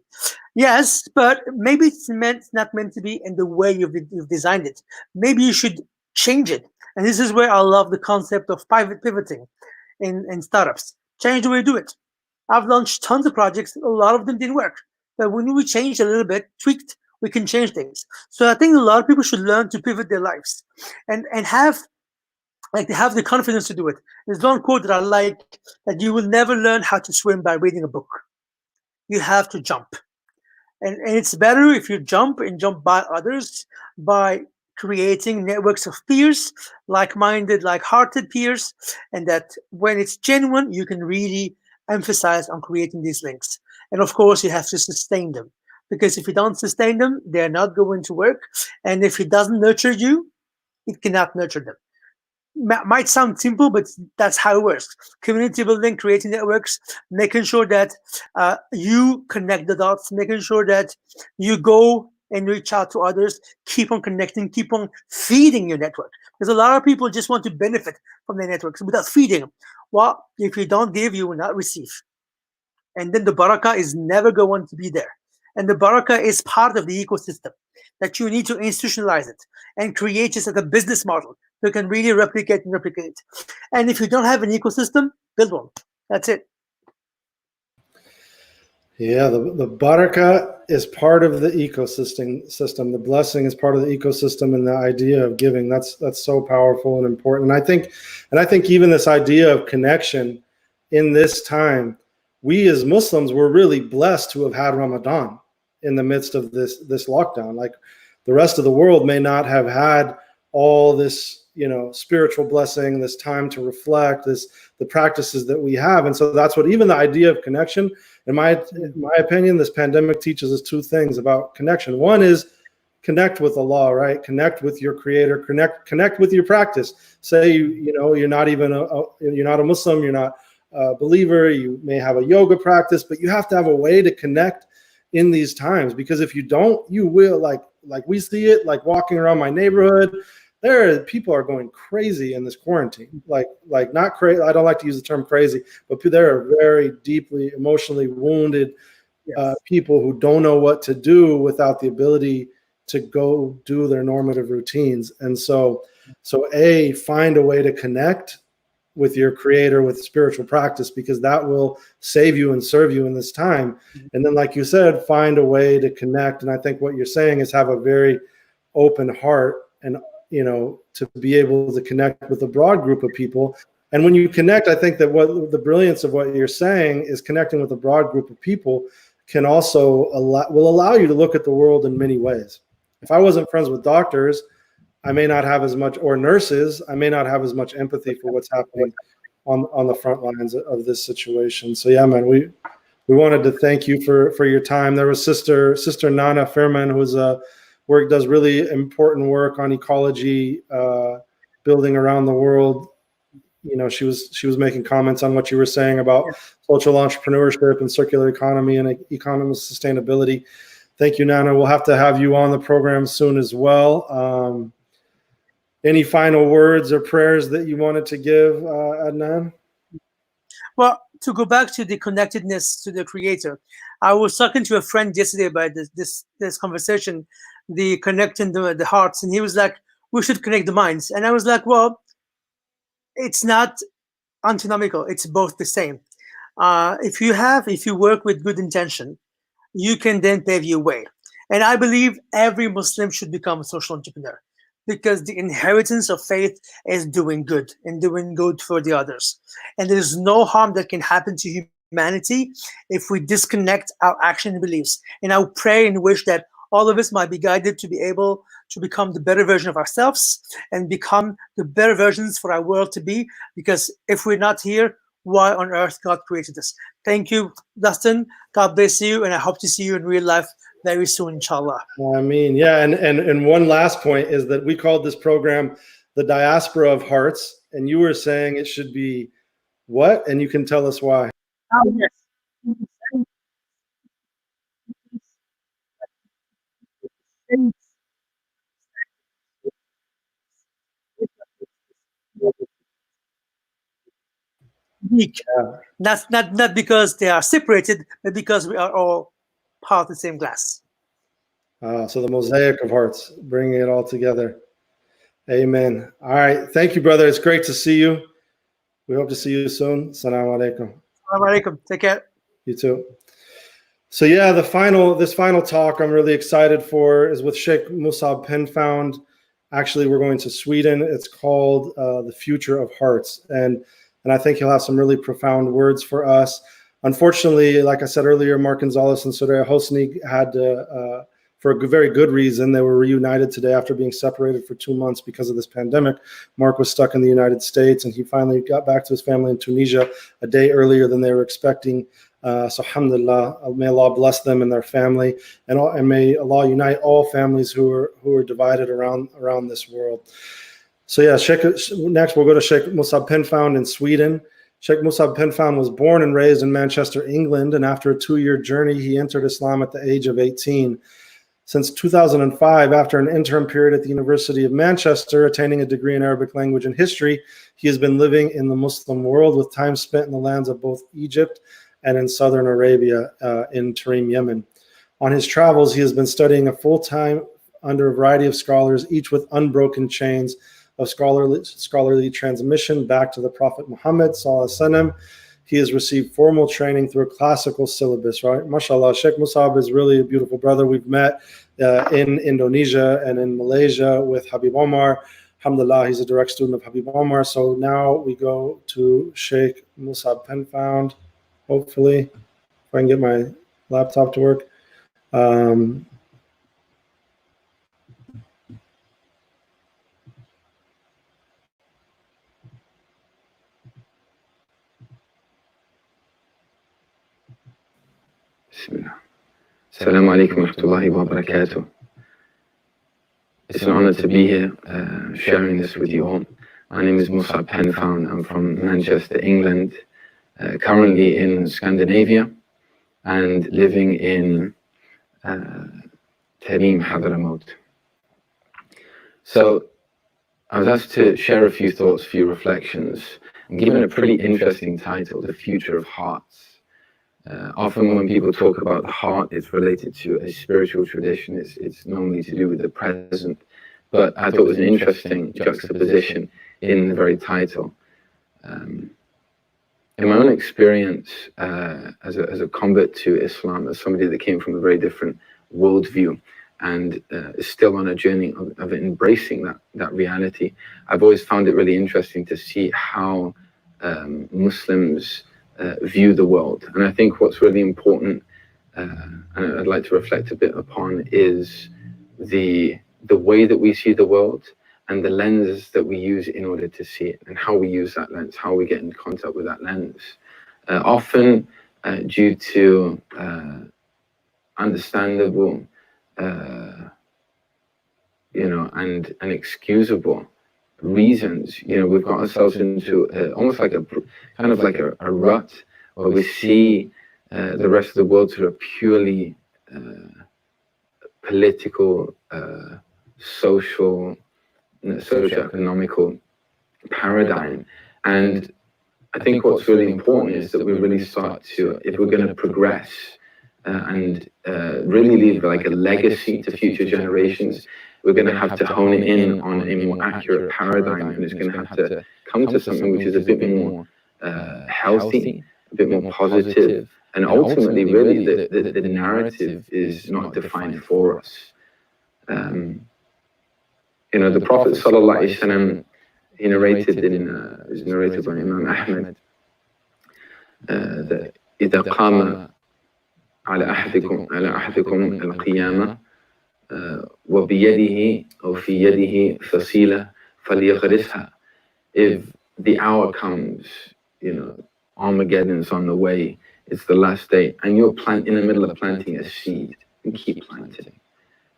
Yes, but maybe it's not meant to be in the way you've designed it. Maybe you should change it. And this is where I love the concept of pivoting in startups. Change the way you do it. I've launched tons of projects. A lot of them didn't work. But when we changed a little bit, tweaked, we can change things. So I think a lot of people should learn to pivot their lives and have the confidence to do it. There's one quote that I like, that you will never learn how to swim by reading a book. You have to jump. And it's better if you jump by others, by creating networks of peers, like-minded, like-hearted peers, and that when it's genuine, you can really emphasize on creating these links. And of course, you have to sustain them, because if you don't sustain them, they're not going to work. And if it doesn't nurture you, it cannot nurture them. Might sound simple, but that's how it works. Community building, creating networks, making sure that you connect the dots, making sure that you go and reach out to others, keep on connecting, keep on feeding your network. Because a lot of people just want to benefit from their networks without feeding them. Well, if you don't give, you will not receive. And then the barakah is never going to be there. And the barakah is part of the ecosystem, that you need to institutionalize it and create this as a business model you can really replicate. And if you don't have an ecosystem, build one. That's it. Yeah, the barakah is part of the ecosystem. The blessing is part of the ecosystem, and the idea of giving, that's so powerful and important. And I think even this idea of connection in this time, we as Muslims were really blessed to have had Ramadan in the midst of this lockdown. Like, the rest of the world may not have had all this, spiritual blessing, this time to reflect, the practices that we have. And so that's what even the idea of connection, in my opinion, this pandemic teaches us two things about connection. One is connect with Allah, right? Connect with your creator, connect with your practice. Say, you're not a Muslim, you're not a believer, you may have a yoga practice, but you have to have a way to connect in these times, because if you don't, you will, like we see it, like walking around my neighborhood, people are going crazy in this quarantine. Like not crazy. I don't like to use the term crazy, but there are very deeply emotionally wounded people who don't know what to do without the ability to go do their normative routines. And so find a way to connect with your creator, with spiritual practice, because that will save you and serve you in this time. And then, like you said, find a way to connect. And I think what you're saying is have a very open heart, and to be able to connect with a broad group of people. And when you connect, I think that what the brilliance of what you're saying is connecting with a broad group of people can also will allow you to look at the world in many ways. If I wasn't friends with doctors, I may not have as much, or nurses, I may not have as much empathy for what's happening on the front lines of this situation. So yeah, man, we wanted to thank you for your time. There was Sister Nana Fairman, who's does really important work on ecology building around the world. She was making comments on what you were saying about social entrepreneurship and circular economy and economic sustainability. Thank you, Nana. We'll have to have you on the program soon as well. Any final words or prayers that you wanted to give, Adnane? Well, to go back to the connectedness to the creator, I was talking to a friend yesterday about this conversation, the connecting the hearts, and he was like, we should connect the minds. And I was like, well, it's not antinomical, it's both the same. If you work with good intention, you can then pave your way. And I believe every Muslim should become a social entrepreneur, because the inheritance of faith is doing good and doing good for the others. And there's no harm that can happen to humanity if we disconnect our action and beliefs. And I pray and wish that all of us might be guided to be able to become the better version of ourselves and become the better versions for our world to be, because if we're not here, why on earth God created us? Thank you, Dustin. God bless you, and I hope to see you in real life very soon, inshallah. I mean, yeah, and one last point is that we called this program the Diaspora of Hearts, and you were saying it should be what? And you can tell us why. Oh, yes. Unique. That's not because they are separated, but because we are all part of the same glass. So the mosaic of hearts, bringing it all together. Amen. All right. Thank you, brother. It's great to see you. We hope to see you soon. Assalamu alaikum. Assalamu alaikum. Take care. You too. So yeah, this final talk I'm really excited for is with Sheikh Musab Penfound. Actually, we're going to Sweden. It's called The Future of Hearts. And I think he'll have some really profound words for us. Unfortunately, like I said earlier, Mark Gonzalez and Soraya Hosni had to, for a very good reason, they were reunited today after being separated for 2 months because of this pandemic. Mark was stuck in the United States, and he finally got back to his family in Tunisia a day earlier than they were expecting. So alhamdulillah, may Allah bless them and their family, and may Allah unite all families who are divided around this world. So yeah, next we'll go to Sheikh Musab Penfound in Sweden. Sheikh Musab Penfound was born and raised in Manchester, England, and after a 2-year journey, he entered Islam at the age of 18. Since 2005, after an interim period at the University of Manchester, attaining a degree in Arabic language and history, he has been living in the Muslim world with time spent in the lands of both Egypt and in southern Arabia, in Tarim, Yemen. On his travels, he has been studying a full-time under a variety of scholars, each with unbroken chains of scholarly transmission back to the Prophet Muhammad sallallahu alaihi wasallam. He has received formal training through a classical syllabus, right? MashaAllah, Sheikh Musab is really a beautiful brother. We've met in Indonesia and in Malaysia with Habib Omar. Alhamdulillah, he's a direct student of Habib Omar. So now we go to Sheikh Musab Penfound. Hopefully, if I can get my laptop to work. Assalamu alaikum wa rahmatullahi wa barakatuh. It's an honor to be here sharing this with you all. My name is Musab Penfound. I'm from Manchester, England, currently in Scandinavia and living in Tarim, Hadramaut. So I was asked to share a few thoughts, a few reflections, and given a pretty interesting title, The Future of Hearts. Often when people talk about the heart, it's related to a spiritual tradition. It's normally to do with the present. But I thought it was an interesting juxtaposition in the very title. In my own experience as a convert to Islam, as somebody that came from a very different worldview and is still on a journey of embracing that reality, I've always found it really interesting to see how Muslims view the world. And I think what's really important, and I'd like to reflect a bit upon, is the way that we see the world and the lenses that we use in order to see it, and how we use that lens, how we get in contact with that lens. Often due to understandable, and excusable reasons, we've got ourselves into almost like a rut where we see the rest of the world through a purely political, socio-economical paradigm. And I think what's really important is that we really start to, if we're going to progress and really leave like a legacy to future generations, we're going to have to hone it in on a more accurate paradigm, and it's going to have to come to something which is a bit more healthy, a bit more positive, and ultimately, really, the narrative is not defined for us. The Prophet sallallahu alaihi wasallam, he narrated is narrated by Imam Ahmed that إذا قام على أحدكم القيامة وبيده أو في يده فصيلة فليغرسها. If the hour comes, Armageddon's on the way, it's the last day, and you're in the middle of planting a seed, and keep planting.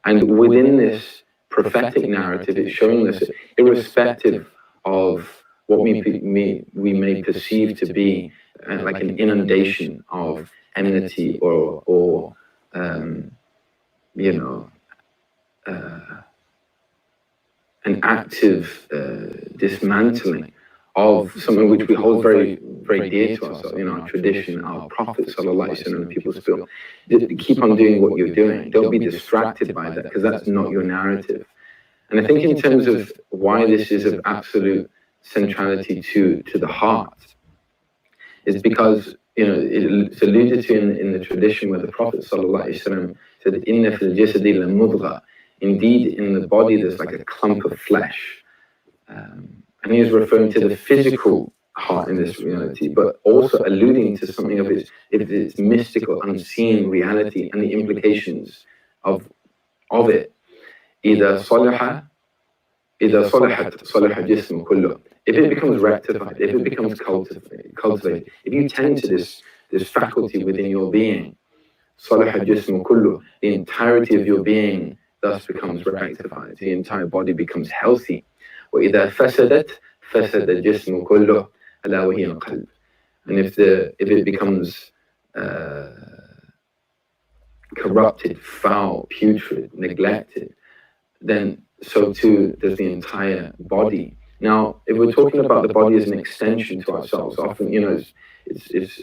And within this prophetic narrative, it's showing us, irrespective of what we may perceive to be like an inundation of enmity or you know, an active dismantling of something which we hold very, very dear to ourselves, you know, our tradition, our Prophet, and people still keep on doing what you're doing. Don't be distracted by that, because that's not your narrative. And I think in terms of why this is of absolute centrality to the heart, is because, you know, it's alluded to in the tradition where the Prophet said that inna fil jasadi la mudgha, indeed in the body there's like a clump of flesh. And he is referring to the physical heart in this reality, but also alluding to something of its mystical, unseen reality and the implications of it. إذا صلحت صلح الجسم كله. If it becomes rectified, if it becomes cultivated, if you tend to this faculty within your being, صلح الجسم كله, the entirety of your being thus becomes rectified. The entire body becomes healthy. وإذا فسدت فسد الجسم كله ألا وهي القلب. And if it becomes corrupted, foul, putrid, neglected, then so too does the entire body. Now, if we're talking about the body as an extension to ourselves, often, you know, it's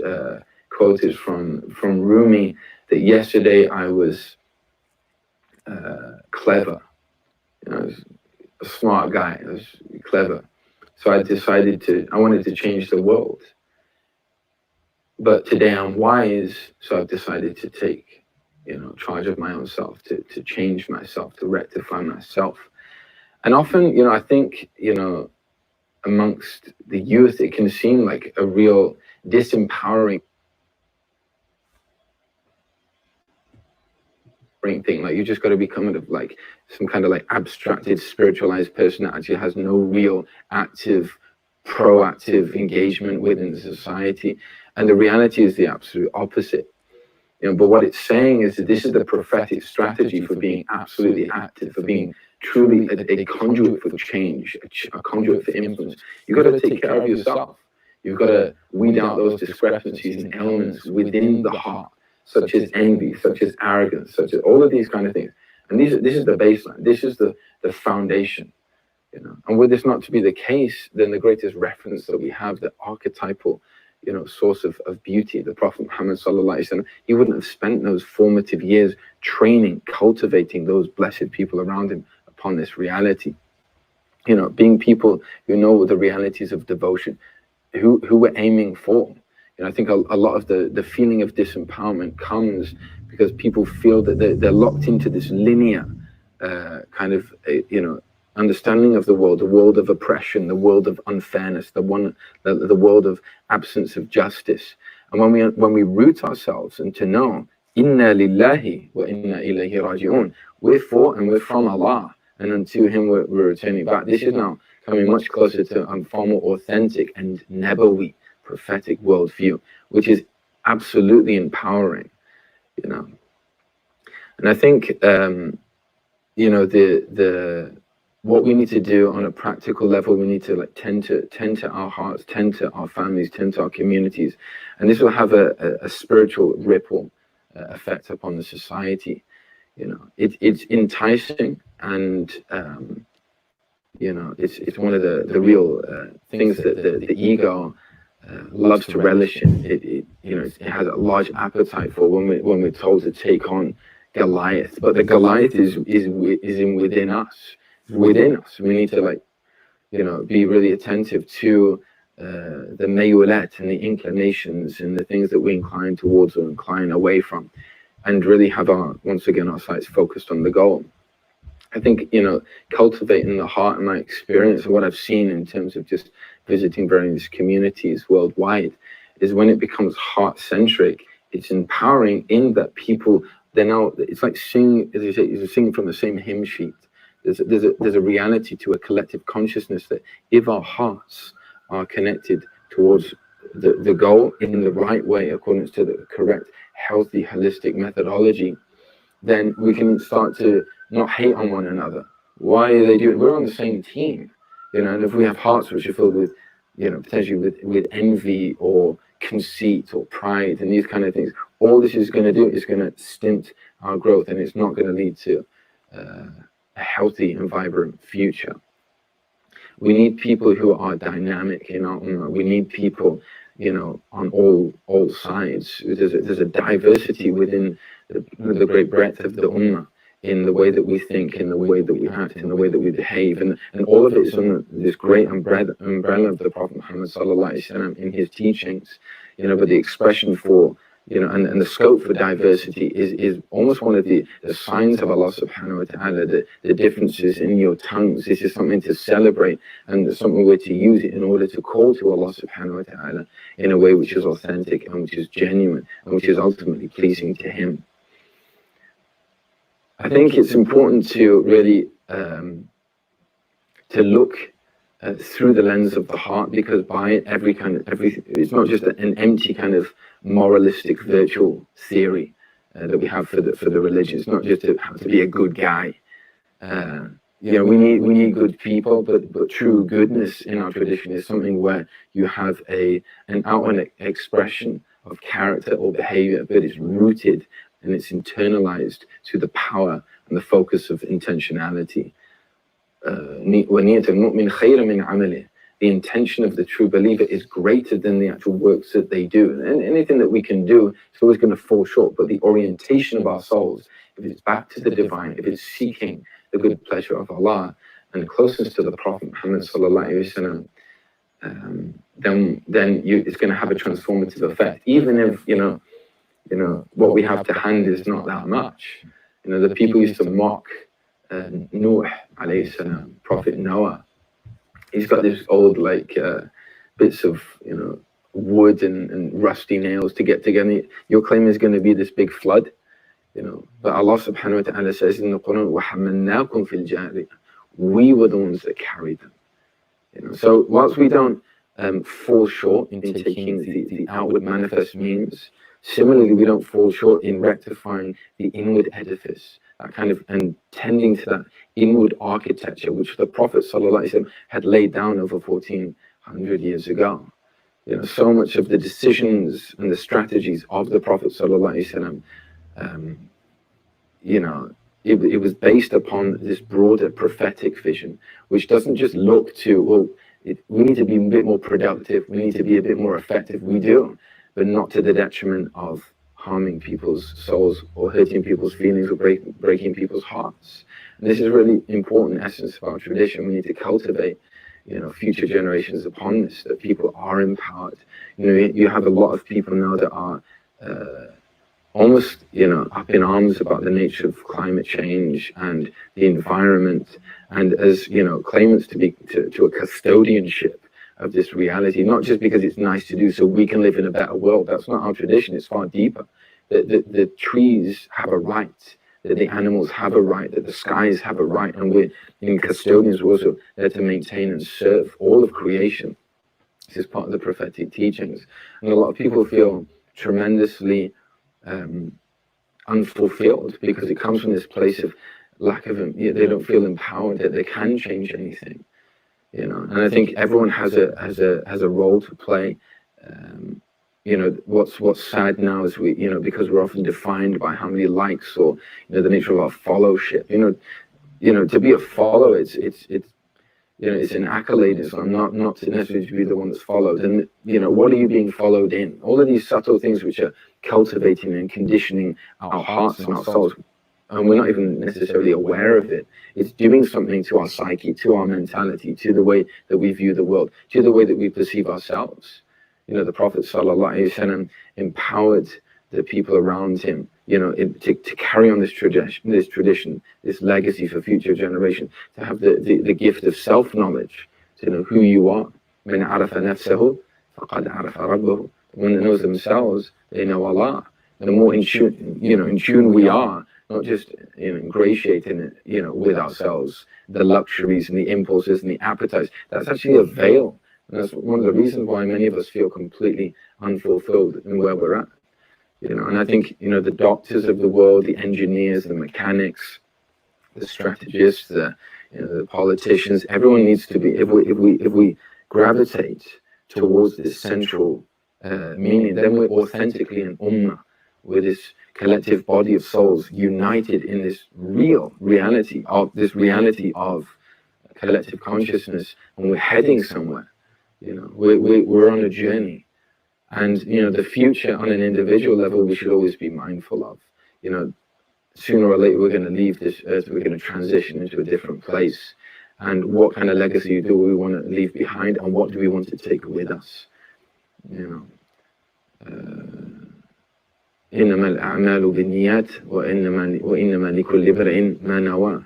quoted from Rumi that yesterday I was clever, you know, I was a smart guy, I was clever. So I wanted to change the world. But today I'm wise, so I've decided to take, you know, charge of my own self, to change myself, to rectify myself. And often, you know, I think, you know, amongst the youth, it can seem like a real disempowering thing. Like, you just got to be kind of like some kind of like abstracted, spiritualized person that actually has no real active, proactive engagement within society. And the reality is the absolute opposite. You know, but what it's saying is that this is the prophetic strategy for being absolutely active, for being truly a conduit for change, a conduit for influence. You've got to take care of yourself. You've got to weed out those discrepancies and elements within the heart, such as envy, such as arrogance, such as all of these kind of things. And this is the baseline. This is the foundation. You know, and were this not to be the case, then the greatest reference that we have, the archetypal, you know, source of beauty, the Prophet Muhammad sallallahu alaihi wasallam, he wouldn't have spent those formative years training, cultivating those blessed people around him upon this reality. You know, being people who know the realities of devotion, who we're aiming for. You know, I think a lot of the feeling of disempowerment comes because people feel that they're locked into this linear kind of, you know, understanding of the world of oppression, the world of unfairness, the world of absence of justice. And when we root ourselves and to know, inna lillahi wa inna ilayhi raji'un, we're for and we're from Allah, and unto Him we're returning back. This is now coming much closer to a far more authentic and Nabawi prophetic worldview, which is absolutely empowering, you know. And I think, you know, what we need to do on a practical level, we need to like tend to our hearts, tend to our families, tend to our communities, and this will have a spiritual ripple effect upon the society. You know, it's enticing, and you know, it's one of the real things that the ego loves to relish in. It you know, it has a large appetite for when we're told to take on Goliath, but the Goliath is within us. Within us, we need to, like, you know, be really attentive to the mayulat and the inclinations and the things that we incline towards or incline away from, and really have once again our sights focused on the goal. I think, you know, cultivating the heart, in my experience and what I've seen in terms of just visiting various communities worldwide, is when it becomes heart-centric, it's empowering in that people, it's like singing, as you say, you're singing from the same hymn sheet. There's a reality to a collective consciousness that if our hearts are connected towards the goal in the right way, according to the correct, healthy, holistic methodology, then we can start to not hate on one another. Why are they doing? We're on the same team, and if we have hearts which are filled with, potentially with envy or conceit or pride and these kind of things, all this is going to do is going to stint our growth, and it's not going to lead to a healthy and vibrant future. We need people who are dynamic in our ummah. We need people, on all sides. There's a diversity within the great breadth of the ummah, in the way that we think, in the way that we act, in the way that we behave, and all of it is under this great umbrella of the Prophet Muhammad sallallahu alaihi wasallam in his teachings. But the expression for and the scope for diversity is almost one of the signs of Allah subhanahu wa ta'ala, the differences in your tongues. This is something to celebrate and something we're to use it in order to call to Allah subhanahu wa ta'ala in a way which is authentic and which is genuine and which is ultimately pleasing to Him. I think it's important to really to look through the lens of the heart, because by it, it's not just an empty kind of moralistic virtual theory that we have for the religion. It's not just to have to be a good guy. We need good people, but true goodness in our tradition is something where you have an outward expression of character or behavior, but it's rooted and it's internalized to the power and the focus of intentionality. The intention of the true believer is greater than the actual works that they do. And anything that we can do is always going to fall short. But the orientation of our souls, if it's back to the divine, if it's seeking the good pleasure of Allah and the closeness to the Prophet Muhammad sallallahu alaihi wasallam, then it's going to have a transformative effect. Even if what we have to hand is not that much. The people used to mock Nuh alayhi salam, Prophet Noah. He's got this old bits of wood and rusty nails to get together. Your claim is going to be this big flood, But Allah subhanahu wa ta'ala says in the Quran, وَحَمَّلْنَاكُمْ فِي الْجَارِيَةِ. We were the ones that carried them. So whilst we don't fall short in taking the outward manifest means, similarly we don't fall short in rectifying the inward edifice, and tending to that inward architecture which the Prophet ﷺ had laid down over 1400 years ago. So much of the decisions and the strategies of the Prophet ﷺ, it was based upon this broader prophetic vision, which doesn't just look to, we need to be a bit more productive, we need to be a bit more effective. We do, but not to the detriment of harming people's souls or hurting people's feelings or breaking people's hearts. And this is a really important essence of our tradition. We need to cultivate, future generations upon this, that people are empowered. You have a lot of people now that are almost, up in arms about the nature of climate change and the environment, and as, claimants to a custodianship of this reality, not just because it's nice to do so we can live in a better world. That's not our tradition. It's far deeper. The trees have a right, that the animals have a right, that the skies have a right, and we're custodians. We're also there to maintain and serve all of creation. This is part of the prophetic teachings. And a lot of people feel tremendously unfulfilled because it comes from this place of lack of, they don't feel empowered that they can change anything. And I think everyone has a role to play. What's sad now is because we're often defined by how many likes or the nature of our followship. To be a follower, it's an accolade. It's not necessarily to be the one that's followed. And what are you being followed in? All of these subtle things which are cultivating and conditioning our hearts and our souls, and we're not even necessarily aware of it. It's doing something to our psyche, to our mentality, to the way that we view the world, to the way that we perceive ourselves. The Prophet ﷺ empowered the people around him, to carry on this tradition, this legacy for future generations, to have the gift of self-knowledge, to know who you are. مَنْ عَرَفَ نَفْسَهُ فَقَدْ عَرَفَ رَبَّهُ. One that knows themselves, they know Allah. And the more in tune we are, not just ingratiating with ourselves, the luxuries and the impulses and the appetites, that's actually a veil. And that's one of the reasons why many of us feel completely unfulfilled in where we're at. And I think, the doctors of the world, the engineers, the mechanics, the strategists, the politicians, everyone needs to be, if we gravitate towards this central meaning, then we're authentically an ummah, with this collective body of souls united in this reality of collective consciousness, and we're heading somewhere. We're on a journey, and the future on an individual level we should always be mindful of. Sooner or later we're going to leave this earth, we're going to transition into a different place, and what kind of legacy do we want to leave behind, and what do we want to take with us? إنما الأعمال بالنيات وإنما لكل امرئ ما نوى.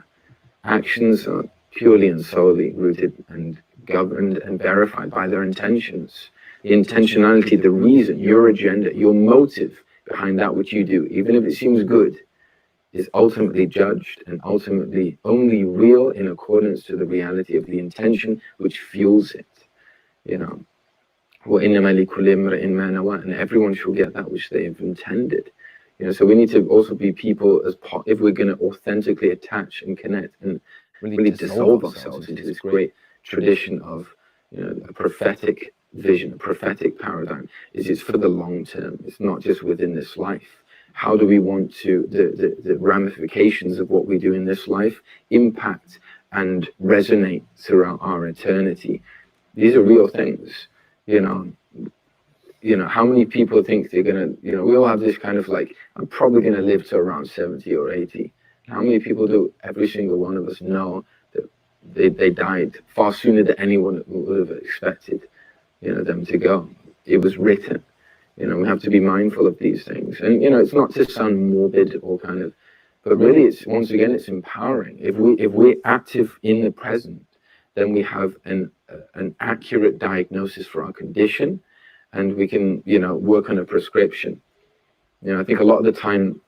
Actions are purely and solely rooted and governed and verified by their intentions. The intentionality, the reason, your agenda, your motive behind that which you do, even if it seems good, is ultimately judged and ultimately only real in accordance to the reality of the intention which fuels it. وَإِنَّمَا لِكُلِّ امْرِئٍ مَا نَوَى, and everyone shall get that which they have intended. So we need to also be people, if we're going to authentically attach and connect and really dissolve ourselves into this great tradition of a prophetic vision, a prophetic paradigm. It's for the long term. It's not just within this life. How do we want to, the ramifications of what we do in this life impact and resonate throughout our eternity? These are real things. How many people think they're gonna, we all have this kind of like, I'm probably gonna live to around 70 or 80. How many people do every single one of us know that they died far sooner than anyone would have expected, them to go? It was written. We have to be mindful of these things. And, it's not to sound morbid or kind of, but really it's, once again, it's empowering. If we're active in the present, then we have an accurate diagnosis for our condition, and we can, work on a prescription. I think a lot of the time,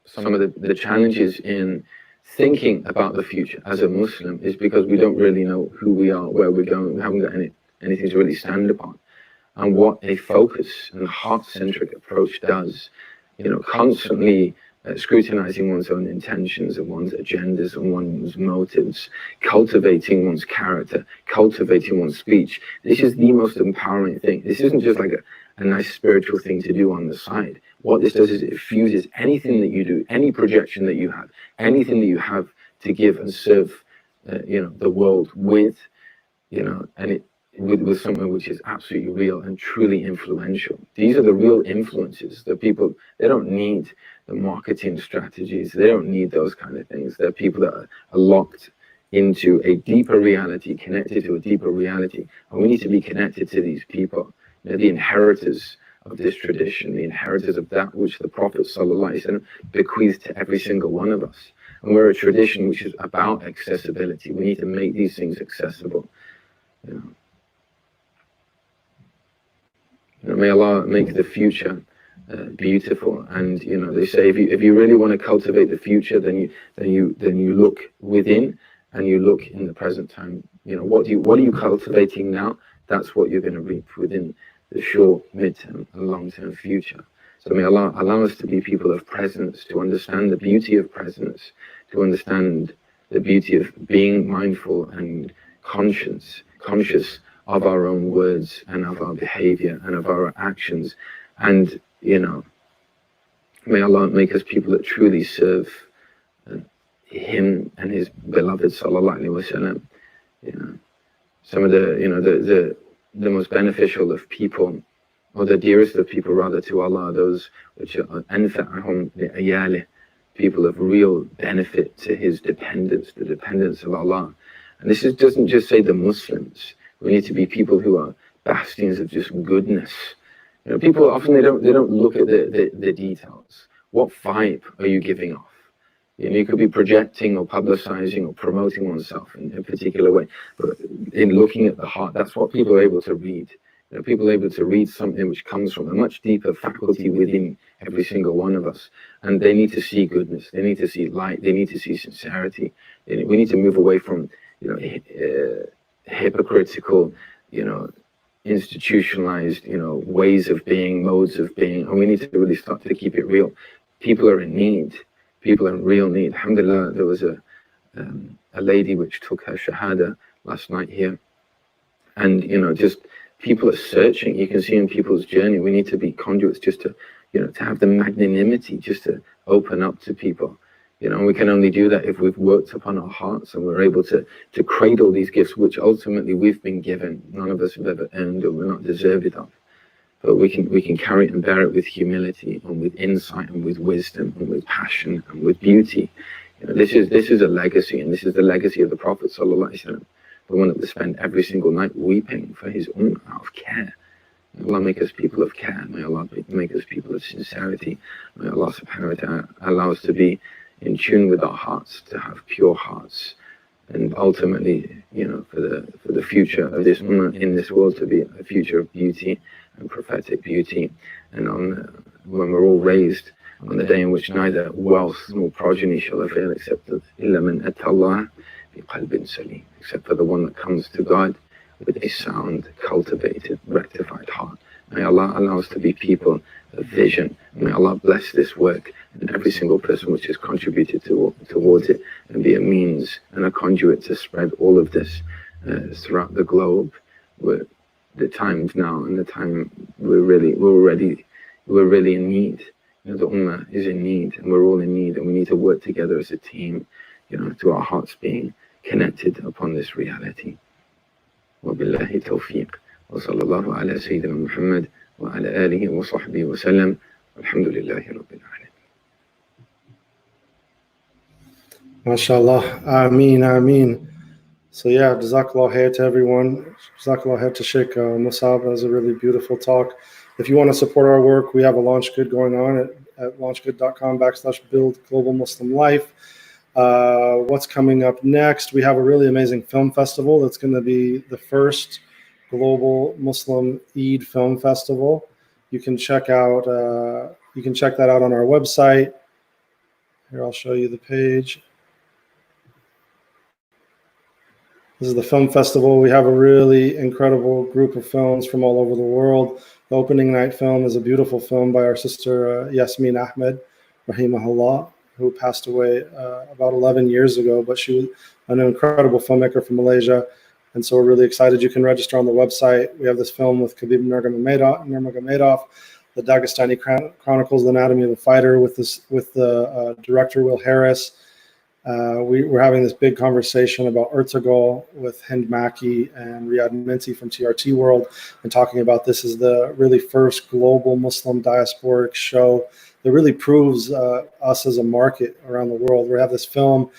some of the challenges in thinking about the future as a Muslim is because we don't really know who we are, where we're going. We haven't got anything to really stand upon. And what a focus and heart-centric approach does, constantly scrutinizing one's own intentions and one's agendas and one's motives, cultivating one's character, cultivating one's speech. This is the most empowering thing. This isn't just like a nice spiritual thing to do on the side. What this does is it fuses anything that you do, any projection that you have, anything that you have to give and serve, the world with, and it with something which is absolutely real and truly influential. These are the real influences. The people, they don't need the marketing strategies. They don't need those kind of things. They're people that are locked into a deeper reality, connected to a deeper reality. And we need to be connected to these people, the inheritors of this tradition, the inheritors of that which the Prophet ﷺ bequeathed to every single one of us. And we're a tradition which is about accessibility. We need to make these things accessible. May Allah make the future beautiful. And they say if you really want to cultivate the future, then you look within and you look in the present time. What are you cultivating now? That's what you're going to reap within the short, mid-term, and long-term future. So may Allah allow us to be people of presence, to understand the beauty of presence, to understand the beauty of being mindful and conscious of our own words and of our behavior and of our actions. And, may Allah make us people that truly serve Him and His beloved Sallallahu Alaihi Wasallam. Some of the most beneficial of people, or the dearest of people rather to Allah, those which are anfa'ahum li'ayalih, people of real benefit to His dependence, the dependence of Allah. And this doesn't just say the Muslims. We need to be people who are bastions of just goodness. People often they don't look at the details. What vibe are you giving off? You could be projecting or publicizing or promoting oneself in a particular way, but in looking at the heart, that's what people are able to read. People are able to read something which comes from a much deeper faculty within every single one of us, and they need to see goodness. They need to see light. They need to see sincerity. We need to move away from hypocritical, institutionalized, ways of being, modes of being, and we need to really start to keep it real. People are in need. People are in real need. Alhamdulillah, there was a lady which took her shahada last night here, and just people are searching. You can see in people's journey, we need to be conduits just to, to have the magnanimity, just to open up to people. We can only do that if we've worked upon our hearts and we're able to cradle these gifts, which ultimately we've been given. None of us have ever earned or we're not deserved of. But we can carry it and bear it with humility and with insight and with wisdom and with passion and with beauty. This is a legacy, and this is the legacy of the Prophet ﷺ, the one that would spend every single night weeping for his ummah out of care. May Allah make us people of care. May Allah make us people of sincerity. May Allah subhanahu wa ta'ala allow us to be in tune with our hearts, to have pure hearts, and ultimately, for the future of this ummah in this world to be a future of beauty and prophetic beauty. And when we're all raised on the day in which neither wealth nor progeny shall avail except for the one that comes to God with a sound, cultivated, rectified heart. May Allah allow us to be people of vision. May Allah bless this work and every single person which has contributed towards it, and be a means and a conduit to spread all of this throughout the globe. The times now, and the time we're really in need. The ummah is in need, and we're all in need, and we need to work together as a team, to our hearts being connected upon this reality. وبالله التوفيق وصلى الله على سيدنا محمد وعلى آله وصحبه وسلم والحمد لله رب العالمين. MashaAllah. Ameen, ameen. So yeah, Jazakallah khair to everyone. Jazakallah khair to Shaykh Musab. That was a really beautiful talk. If you want to support our work, we have a launch good going on at launchgood.com/build global Muslim life. What's coming up next? We have a really amazing film festival that's going to be the first global Muslim Eid film festival. You can check that out on our website. Here, I'll show you the page. This is the film festival. We have a really incredible group of films from all over the world. The opening night film is a beautiful film by our sister Yasmin Ahmed, rahimahullah, who passed away about 11 years ago, but she was an incredible filmmaker from Malaysia. And so we're really excited. You can register on the website. We have this film with Khabib Nurmagomedov, the Dagestani Chronicles, The Anatomy of a Fighter, with the director Will Harris. We're having this big conversation about Ertugrul with Hind Maki and Riyad Minty from TRT World, and talking about this as the really first global Muslim diasporic show that really proves us as a market around the world. We have this film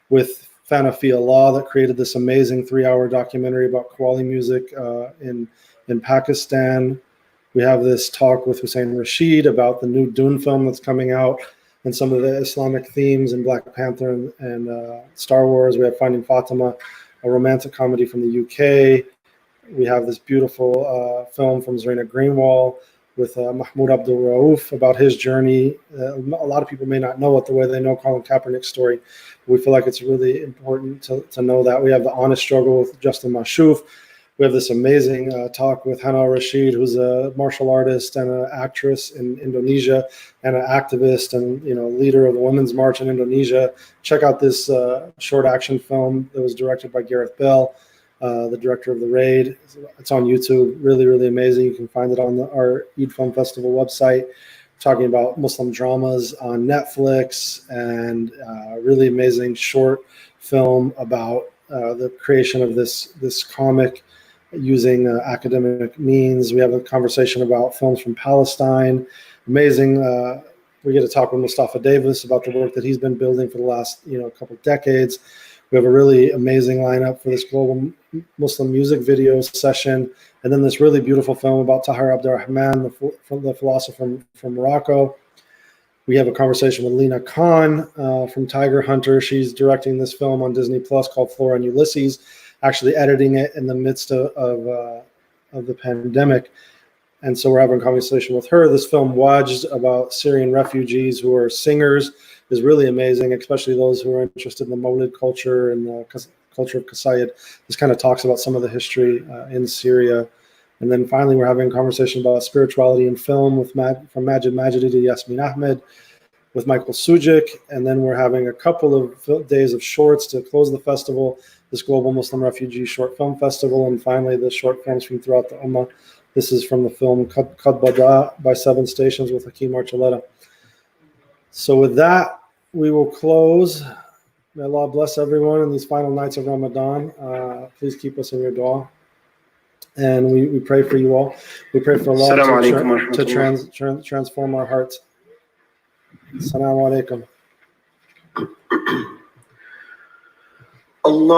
with Fanafi Allah that created this amazing 3-hour documentary about Qawwali music in Pakistan. We have this talk with Hussein Rashid about the new Dune film that's coming out and some of the Islamic themes in Black Panther and Star Wars. We have Finding Fatima, a romantic comedy from the UK. We have this beautiful film from Zarina Greenwald with Mahmoud Abdul Rauf about his journey. A lot of people may not know it the way they know Colin Kaepernick's story. We feel like it's really important to know that. We have The Honest Struggle with Justin Mashouf. We have this amazing talk with Hana Rashid, who's a martial artist and an actress in Indonesia and an activist and leader of the Women's March in Indonesia. Check out this short action film that was directed by Gareth Bell, the director of The Raid. It's on YouTube. Really, really amazing. You can find it on our Eid Film Festival website. Talking about Muslim dramas on Netflix, and really amazing short film about the creation of this comic using academic means. We have a conversation about films from Palestine. Amazing. We get to talk with Mustafa Davis about the work that he's been building for the last couple of decades. We have a really amazing lineup for this global Muslim music video session, and then this really beautiful film about Tahir Abdurrahman, the philosopher from Morocco. We have a conversation with Lena Khan from Tiger Hunter. She's directing this film on Disney Plus called Flora and Ulysses, actually editing it in the midst of the pandemic. And so we're having a conversation with her. This film, Wajd, about Syrian refugees who are singers, is really amazing, especially those who are interested in the Mawlid culture and the culture of Qasayid. This kind of talks about some of the history in Syria. And then finally, we're having a conversation about spirituality in film from Majid Majidi to Yasmin Ahmed with Michael Sujic. And then we're having a couple of days of shorts to close the festival, this Global Muslim Refugee Short Film Festival. And finally, the short films from throughout the Ummah. This is from the film Qad Bada by Seven Stations with Hakeem Archuleta. So with that, we will close. May Allah bless everyone in these final nights of Ramadan. Please keep us in your dua. And we pray for you all. We pray for Allah to transform our hearts. Assalamu alaikum. Allah.